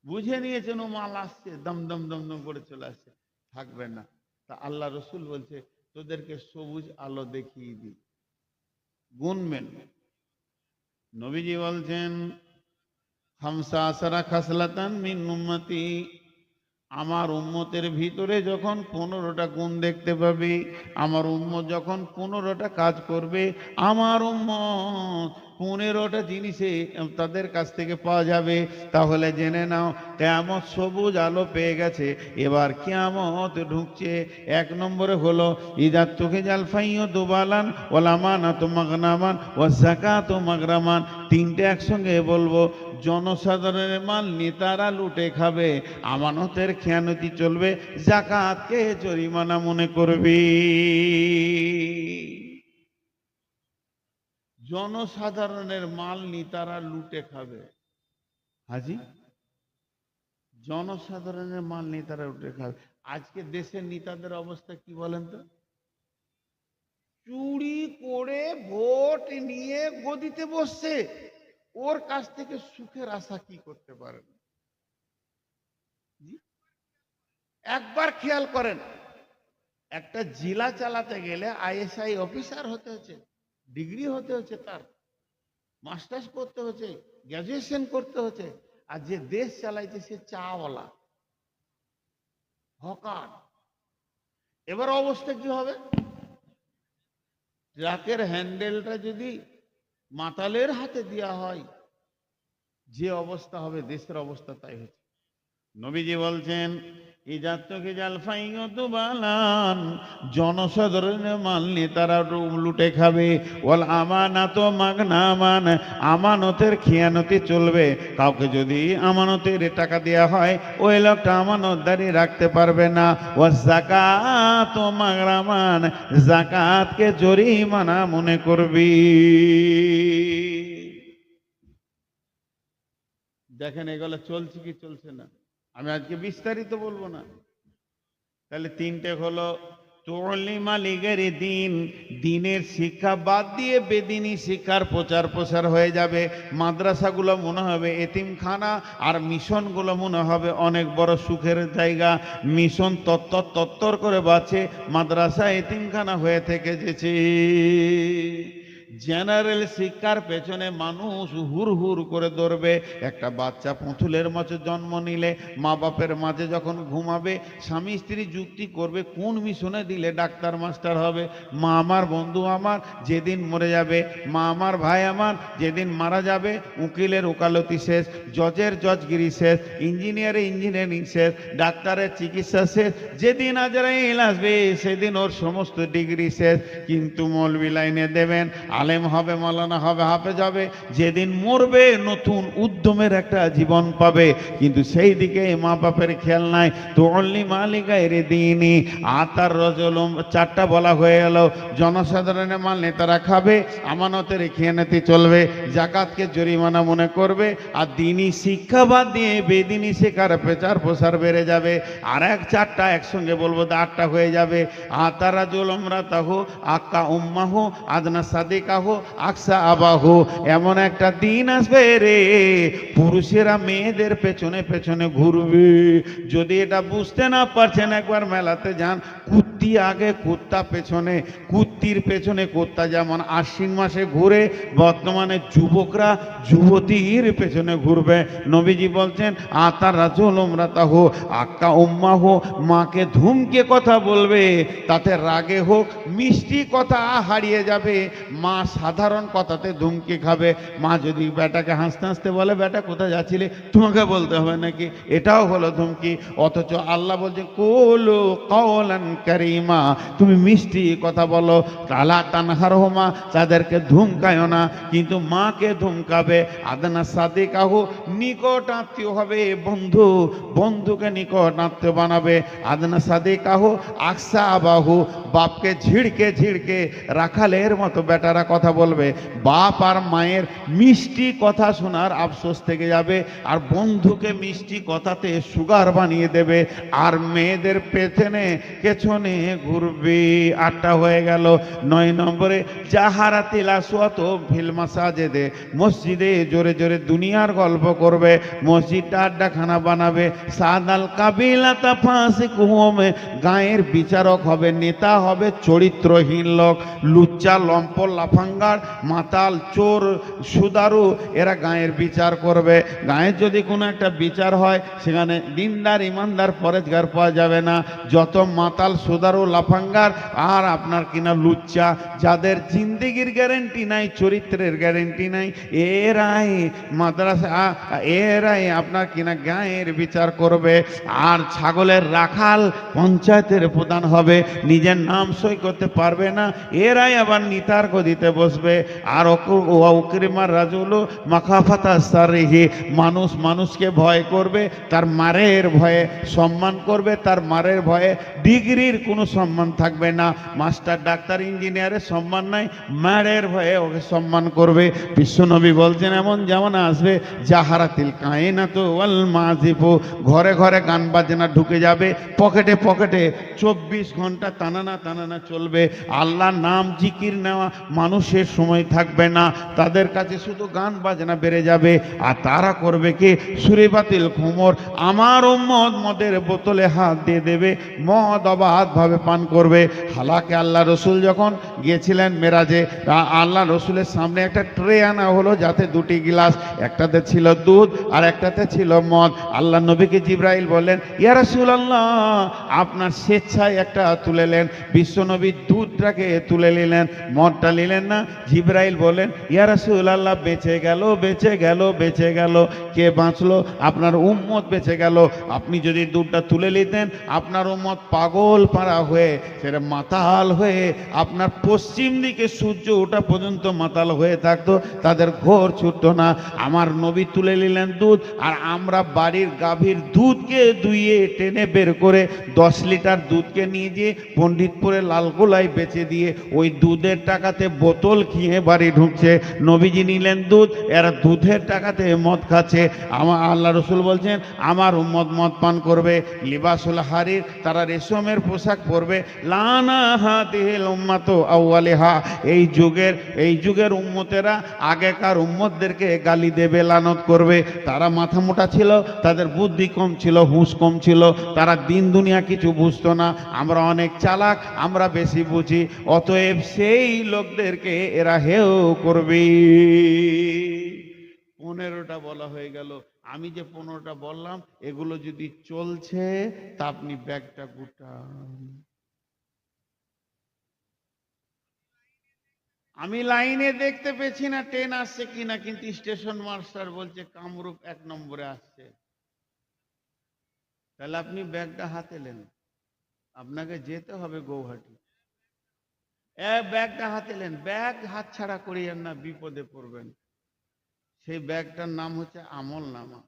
বুঝে নিয়েছেন ও মাল আসছে, দম দম দম দম করে চলে আসছে, থাকবে না। তা আল্লাহ রসুল বলছে তোদেরকে সবুজ আলো দেখিয়ে দিই, গুনবেন। নবীজি বলছেন হামসা আসরা খাসলাতান মিন উম্মতি, আমার উম্মতের ভিতরে যখন 15টা গুণ দেখতে পাবি, আমার উম্মত যখন 15টা কাজ করবে, আমার উম্মত 15টা জিনিসে তাদের কাছ থেকে পাওয়া যাবে, তাহলে জেনে নাও কিয়ামত সবুজ আলো পেয়ে গেছে। এবার কিয়ামত ঢুকছে। 1 নম্বরে হলো ইজাত তোকে জাল ফাইও দুবালান ওলামানাতু মাগনামান ওয়া যাকাতু মাগরামান। 3টে একসঙ্গে বলবো। জনসাধারণের মাল নেতারা লুটে খাবে, আমানতের খেয়ানতি চলবে, যাকাতকে জরিমানা মনে করবি। জনসাধারণের মাল নেতারা লুটে খাবে। হাজি, জনসাধারণের মাল নেতারা লুটে খাবে। আজকে দেশের নেতাদের অবস্থা কি বলেন তো? চুরি করে ভোট নিয়ে গদিতে বসছে, ওর কাছ থেকে সুখের আশা কি করতে পারেন? একবার খেয়াল করেন, একটা জেলা চালাতে গেলে আইএসআই অফিসার হতে হচ্ছে, ডিগ্রি হতে হচ্ছে, তার মাস্টার্স করতে হচ্ছে, গ্রাজুয়েশন করতে হচ্ছে। আর যে দেশ চালাইছে সে চাওয়ালা, হকার। এবার অবস্থা কি হবে? ট্রাকের হ্যান্ডেলটা যদি মাতালের হাতে দেওয়া হয়, যে অবস্থা হবে, দেশের অবস্থা তাই হচ্ছে। নবীজি বলছেন ইজাতকে জাল ফাইও দুবালান, জনসাধারণের মাল নেতারা লুটে খাবে। ওয়াল আমানাতু মাগনামান, আমানতের খেয়ানতি চলবে। কাউকে যদি আমানতের টাকা দেওয়া হয়, ওই লোকটা আমানতদারি রাখতে পারবে না। ওয়া যাকাতু মাগরামান, যাকাতকে জরিমানা মনে করবি। দেখেন এগুলো চলছে কি চলছে না, আমি আজকে বিস্তারিত বলবো না। তাহলে 3টে হলো তুলিমা লিগের দিন, দিনের শিক্ষা বাদ দিয়ে বেদিনী শিক্ষার প্রচার হয়ে যাবে। মাদ্রাসাগুলো মনে হবে এতিমখানা, আর মিশনগুলো মনে হবে অনেক বড় সুখের জায়গা। মিশন তত্তর করে বাঁচে, মাদ্রাসা এতিমখানা হয়ে থেকে যেছে। জেনারেল শিক্ষার পেছনে মানুষ হুর হুর করে দৌড়বে। একটা বাচ্চা পুতুলের মতো জন্ম নিলে মা বাপের মাঝে যখন ঘুমাবে, স্বামী স্ত্রী যুক্তি করবে কোন মিশনে দিলে ডাক্তার মাস্টার হবে। মা আমার, বন্ধু আমার যেদিন মরে যাবে, মা আমার, ভাই আমার যেদিন মারা যাবে, উকিলের ওকালতি শেষ, জজের জজগিরি শেষ, ইঞ্জিনিয়ারের ইঞ্জিনিয়ারিং শেষ, ডাক্তারের চিকিৎসা শেষ। যেদিন আজরাইল আসবে সেদিন ওর সমস্ত ডিগ্রি শেষ। কিন্তু মৌলবি লাইনে দেবেন, আলেম হবে, মাওলানা হবে, হাফেজ হবে। যেদিন মরবে নতুন উদ্যমের একটা জীবন পাবে, কিন্তু সেই দিকে মা বাপের খেয়াল নাই। তো অনলি মালিকায়ের দিনই আতার রজলম, 4টা বলা হয়ে গেল। জনসাধারণের মাল নেতারা খাবে, আমানতের খেয়ানতি চলবে, যাকাতকে জরিমানা মনে করবে। আর দিনই শিক্ষা বাদ দিয়ে বেদিনী শিক্ষার প্রচার বেড়ে যাবে। আর 4টা একসঙ্গে বলবো, 8টা হয়ে যাবে। আতার রাজুলম রাতাহু আক্কা উম্মাহু আদনা সাদিকাহু আকসা আবাহু। এমন একটা দিন আসবে রে, পুরুষেরা মেয়েদের পেছনে পেছনে ঘুরবে। যদি এটা বুঝতে না পারছেন, একবার মেলাতে যান। কুত্তি আগে, কুত্তা পেছনে। কুত্তির পেছনে কুত্তা যেমন আশ্বিন মাসে ঘুরে, বর্তমানে যুবকরা যুবতীর পেছনে ঘুরবে। নবীজি বলছেন আতার রাজুল উমরাতাহু আক্কা উম্মাহু, মাকে ধুমকে কথা বলবে, তাতে রাগে হোক মিষ্টি কথা হারিয়ে যাবে। মা সাধারণ কথাতে ধুমকি খাবে। মা যদি বেটাকে হাসতে হাসতে বলে, বেটা কোথায় যাচ্ছিলে, তোমাকে বলতে হবে নাকি? এটাও হলো ধুমকি। অথচ আল্লাহ বলছে কুলু কওলান কারীমা, তুমি মিষ্টি কথা বলো। কালা তানহারহুমা, তাদেরকে ধুমকায়ও না, কিন্তু মাকে ধুমকাবে। আদনা সাদিকাহু, নিকট আত্মীয় হবে, বন্ধু, বন্ধুকে নিকট আত্মীয় বানাবে। আদনা সাদিকাহু আকসা আবাহু, বাপকে ঝিড়কে ঝিড়কে রাখালের মতো বেটারা কথা বলবে, বাপ আর মায়ের মিষ্টি কথা শোনার আফসোস থেকে যাবে, আর বন্ধুকে মিষ্টি কথাতে সুগার বানিয়ে দেবে, আর মেয়েদের পেছনে ঘুরবে। 8টা হয়ে গেল। 9 নম্বরে জাহারাতিল আসওয়াত ফিল মাসাজিদে, মসজিদে জোরে জোরে দুনিয়ার গল্প করবে, মসজিদটা আড্ডাখানা বানাবে। সাদাল কাবিলাতা ফাসিকুহুম, গায়ের বিচারক হবে, নেতা হবে চরিত্রহীন লোক, লুচ্চা লম্পট লাফাঙ্গার মাতাল চোর সুদারু, এরা গায়ের বিচার করবে। গায়ের যদি কোনো একটা বিচার হয় সেখানে দিনদার ইমানদার পরেজগার পাওয়া যাবে না। যত মাতাল সুদারু লাফাঙ্গার আর আপনার কিনা লুচ্চা, যাদের জিন্দেগির গ্যারেন্টি নাই, চরিত্রের গ্যারেন্টি নাই, এরাই মাদ্রাসা, এরাই আপনার কিনা গায়ের বিচার করবে। আর ছাগলের রাখাল পঞ্চায়েতের প্রধান হবে, নিজের নাম সই করতে পারবে না, এরাই আবার নিতার্ক দিতে বসবে। আর ওকরিমার রাজুলু মাখাফাতা সারিহি, মানুষ মানুষকে ভয় করবে, তার মারের ভয়ে সম্মান করবে, তার মারের ভয়ে ডিগ্রির কোনো সম্মান থাকবে না। মাস্টার ডাক্তার ইঞ্জিনিয়ারের সম্মান নাই, মারের ভয়ে ওকে সম্মান করবে। বিশ্বনবী বলছেন এমন যেমন আসবে জাহারাতিল কায়নাতু ওয়াল মাযিফু, ঘরে ঘরে গান বাজনা ঢুকে যাবে, পকেটে পকেটে 24 ঘন্টা টানানা চলবে। আল্লাহর নাম জিকির নেওয়া মানুষের সময় থাকবে না, তাদের কাছে শুধু গান বাজনা বেড়ে যাবে। আর তারা করবে কি? সুরে বাতিল খুমর, আমার উম্মত মদের বোতলে হাত দিয়ে দেবে, মদ অবাধ ভাবে পান করবে। হালাকে আল্লাহ রসুল যখন গিয়েছিলেন মেরাজে, আল্লাহ রসুলের সামনে একটা ট্রে আনা হলো, যাতে 2টি গ্লাস, একটাতে ছিল দুধ আর একটাতে ছিল মদ। আল্লাহ নবীকে জিবরাইল বললেন, ইয়া রাসূলুল্লাহ, আপনার স্বেচ্ছায় একটা তুলে নেন। বিশ্বনবী দুধটাকে তুলে নিলেন, মদটা নিলেন না। জিবরাইল বলেন, ইয়া রাসূলুল্লাহ, বেঁচে গেল বেঁচে গেল বেঁচে গেল। কে বাঁচলো? আপনার উম্মত বেঁচে গেল। আপনি যদি দুধটা তুলে নিতেন, আপনার উম্মত পাগল পাড়া হয়ে, সেটা মাতাল হয়ে, আপনার পশ্চিম দিকে সূর্য ওঠা পর্যন্ত মাতাল হয়ে থাকতো, তাদের ঘোর ছুটতো না। আমার নবী তুলে নিলেন দুধ, আর আমরা বাড়ির গাভীর দুধকে দুইয়ে টেনে বের করে 10 লিটার দুধকে নিয়ে গিয়ে পণ্ডিতপুরে লালগোলায় বেচে দিয়ে ওই দুধের টাকাতে বোতল কিনে বাড়ি ঢুকছে। নবীজি নিলেন দুধ, এরা দুধের টাকাতে মদ খাচ্ছে। আমার আল্লাহ রসুল বলছেন, আমার উম্মত মদ পান করবে। লিবাসুল হারির, তারা রেশমের পোশাক পরবে। লানা হাতিহিল উম্মাতু আউয়ালিহা, এই যুগের উম্মতেরা আগেকার উম্মতদেরকে গালি দেবে, লানত করবে। তারা মাথা মোটা ছিল, তাদের বুদ্ধি কম ছিল, হুঁশ কম ছিল, তারা দিন দুনিয়া কিছু বুঝতো না। আমরা অনেক চালাক, আমরা বেশি বুঝি, অতএব সেই লোকদেরকে এরা হেও করবে। 15টা বলা হয়ে গেল। আমি যে 15টা বললাম, এগুলো যদি চলছে তা আপনি ব্যাগটা গুটান। আমি লাইনে দেখতে পেয়েছি না ট্রেন আসছে কিনা, কিন্তু স্টেশন মাস্টার বলছে কামরূপ 1 নম্বরে আসছে। তাহলে আপনি ব্যাগটা হাতে নেন, আপনাকে যেতে হবে গৌহাটি। ব্যাগটা হাতে নেন, ব্যাগ হাত ছাড়া করিয়েন না, বিপদে পড়বেন। সেই ব্যাগটার নাম হচ্ছে আমল নামা।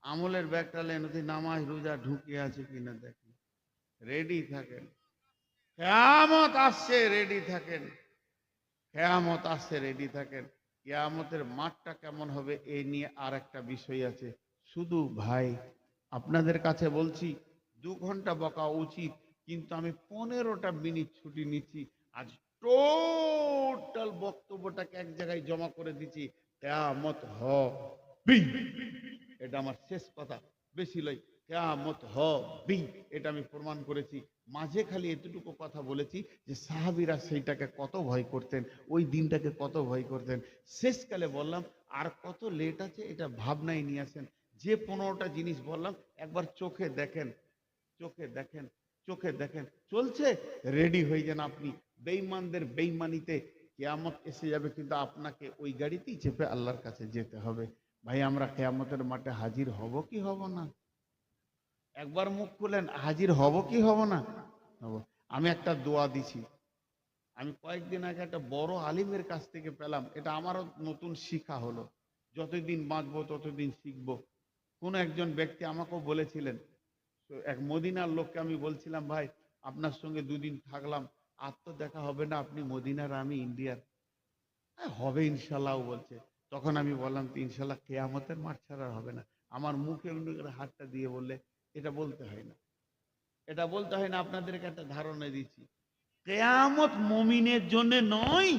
আমলের ব্যাগটা নেন, ওই নামাজ রোজা ঢুকিয়ে আছে কিনা দেখেন, রেডি থাকেন। কিয়ামত আসছে, রেডি থাকেন। কিয়ামত আসছে, রেডি থাকেন। কিয়ামতের মাঠটা কেমন হবে এই নিয়ে আর একটা বিষয় আছে। শুধু ভাই আপনাদের কাছে বলছি, 2 ঘন্টা বকা উচিত, কিন্তু আমি 15টা মিনিট ছুটি নিচ্ছি। আজ টোটাল বক্তব্যটাকে এক জায়গায় জমা করে দিচ্ছি। কিয়ামত হবে, এটা আমার শেষ কথা, বেশি লই। কিয়ামত হবে, এটা আমি প্রমাণ করেছি। মাঝে খালি এতটুকু কথা বলেছি যে সাহাবীরা সেইটাকে কত ভয় করতেন, ওই দিনটাকে কত ভয় করতেন। শেষকালে বললাম আর কত লেট আছে এটা ভাবনায় নিয়ে আসেন। যে 15টা জিনিস বললাম একবার চোখে দেখেন, চোখে দেখেন, চোখে দেখেন, চলছে, রেডি হয়ে যান আপনি। বেঈমানদের বেঈমানিতে কিয়ামত এসে যাবে, কিন্তু আপনাকে ওই গাড়িতেই চেপে আল্লাহর কাছে যেতে হবে। ভাই আমরা কিয়ামতের মাঠে হাজির হব কি হব না? একবার মুখ খুলেন, হাজির হব কি হব না? হব। আমি একটা দোয়া দিছি, আমি কয়েকদিন আগে একটা বড় আলিমের কাছ থেকে পেলাম, এটা আমারও নতুন শিক্ষা হলো। যতদিন বাঁচবো ততদিন শিখবো। কোন একজন ব্যক্তি আমাকেও বলেছিলেন, তো এক মদিনার লোককে আমি বলছিলাম, ভাই আপনার সঙ্গে 2 দিন থাকলাম, আর তো দেখা হবে না, আপনি মদিনার আমি ইন্ডিয়ার। হবে ইনশাল্লাহ বলছে। তখন আমি বললাম তো ইনশাল্লাহ কেয়ামতের মাঠ ছাড়া আর হবে না। আমার মুখে এমনি করে হাতটা দিয়ে বললে এটা বলতে হয় না, এটা বলতে হয় না। আপনাদেরকে একটা ধারণা দিচ্ছি, কেয়ামত মমিনের জন্য নয়।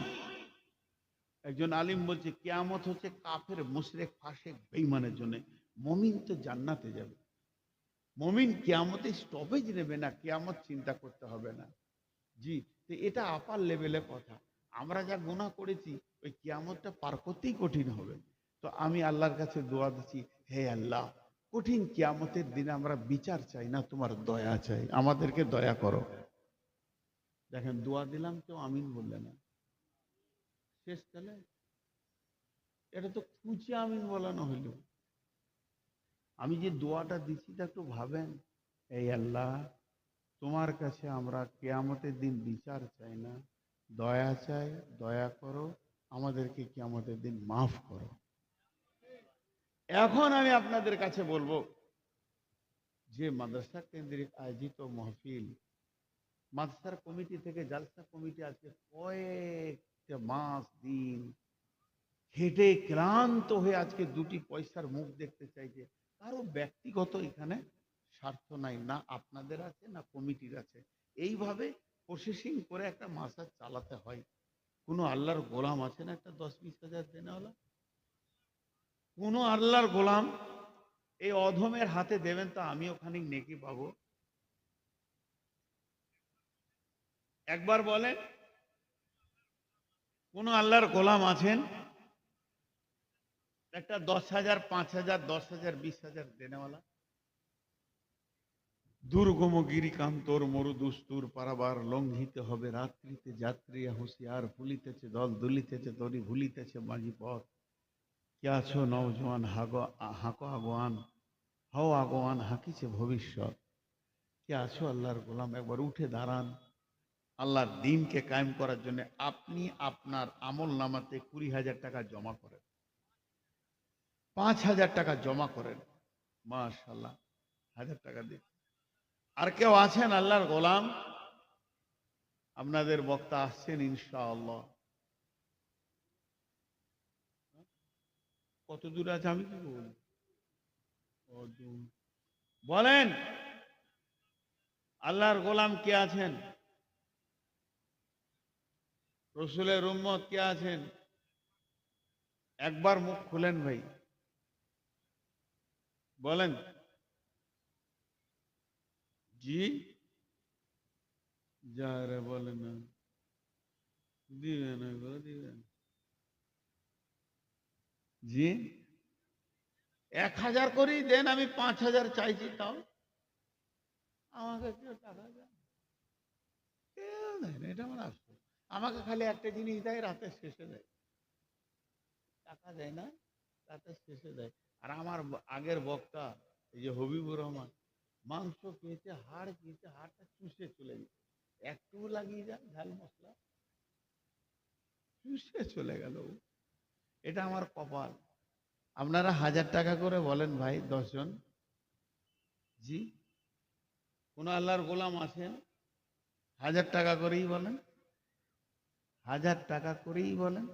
একজন আলিম বলছে কেয়ামত হচ্ছে কাফের, মুশরিক, ফাসিক, বেঈমানের জন্য। মমিন তো জান্নাতে যাবে। মমিন কেয়ামতে স্টপেজ নেবে না, কেয়ামত চিন্তা করতে হবে না। জি, তো এটা আপার লেভেলের কথা। আমরা যা গুনাহ করেছি ওই কিয়ামতটা পার করতেই কঠিন হবে। তো আমি আল্লাহর কাছে দোয়া দিচ্ছি, হে আল্লাহ, কঠিন কিয়ামতের দিনে আমরা বিচার চাই না, তোমার দয়া চাই, আমাদেরকে দয়া করো। দেখেন দোয়া দিলাম, কেউ আমিন বললে না। শেষ কালে এটা তো খুঁজে আমিন বলানো হইল। আমি যে দোয়াটা দিচ্ছি তা একটু ভাবেন। এই আল্লাহ, তোমার কাছে আমরা কিয়ামতের দিন বিচার চাই না, দয়া চাই, দয়া করো, আমাদেরকে কিয়ামতের দিন মাফ করো। এখন আমি আপনাদের কাছে বলবো যে মাদ্রাসা কেন্দ্রিক আয়োজিত মাহফিল, মাদ্রাসার কমিটি থেকে জালসা কমিটি আজকে কয়েকটা মাস দিন খেটে ক্লান্ত হয়ে আজকে দুটি পয়সার মুখ দেখতে চাইছে। কারো ব্যক্তিগত এখানে স্বার্থ নাই, না আপনাদের আছে না কমিটির আছে। এইভাবে প্রসেসিং করে একটা মাসা চালাতে হয়। কোনো আল্লাহর গোলাম আছে না একটা 10-20 হাজার দেনেওয়ালা? কোনো আল্লাহর গোলাম এই অধমের হাতে দেবেন তো আমিও খানিক নেকি পাবো? একবার বলেন, কোন আল্লাহর গোলাম আছেন একটা 10,000, 5,000, 10,000, 20,000 দেনেওয়ালা? দুর্গম গিরিকান্তর মরুদুস্তুর পারাবার লঙ্ঘিতে হবে রাত্রিতে যাত্রী হুঁশিয়ার, ভুলিতেছে দল দুলিতেছে তরি, ভুলিতেছে মাঝি পথ। কে আছো নওজোয়ান হাঁকো আগোয়ান, হও আগোয়ান হাঁকিছে ভবিষ্যৎ। কে আছো আল্লাহর গোলাম, একবার উঠে দাঁড়ান। আল্লাহর দিনকে কায়েম করার জন্য আপনি আপনার আমল নামাতে 20,000 টাকা জমা করেন, 5,000 টাকা জমা করেন, মাশাআল্লাহ 1,000 টাকা দিন। আর কেউ আছেন আল্লাহর গোলাম? আপনাদের বক্তা আসছেন ইনশাআল্লাহ। কত দূর আছে আমি কি বলবো? বলেন, আল্লাহর গোলাম কে আছেন? রসুলের উম্মত কে আছেন? একবার মুখ খুলেন ভাই, বলেন। জি, যারে বলেন না, দিবেন গো দিবেন। জি, 1,000 করেই দেন, আমি 5,000 চাইছি তাও আমাকে কেউ টাকা দেন? কেউ দেয় না, এটা আমার আফসোস। আমাকে খালি একটা জিনিস দেয়, রাতের শেষে দেয়। টাকা দেয় না, রাতের শেষে দেয়। আর আমার আগের বক্তা এই যে হবিবুর রহমান, মাংস খেয়েছে, হাড় খেয়েছে, হাড়টা চুষে চলে গেছে, একটু লাগিয়ে যান ঝাল মশলা, চুষে চলে গেল। এটা আমার কপাল। আপনারা 1,000 টাকা করে বলেন ভাই, 10 জন। জি, কোন আল্লাহর গোলাম আছেন? 1,000 টাকা করেই বলেন, 1,000 টাকা করেই বলেন।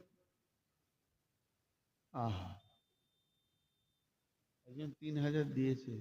আহা, একজন 3,000 দিয়েছে,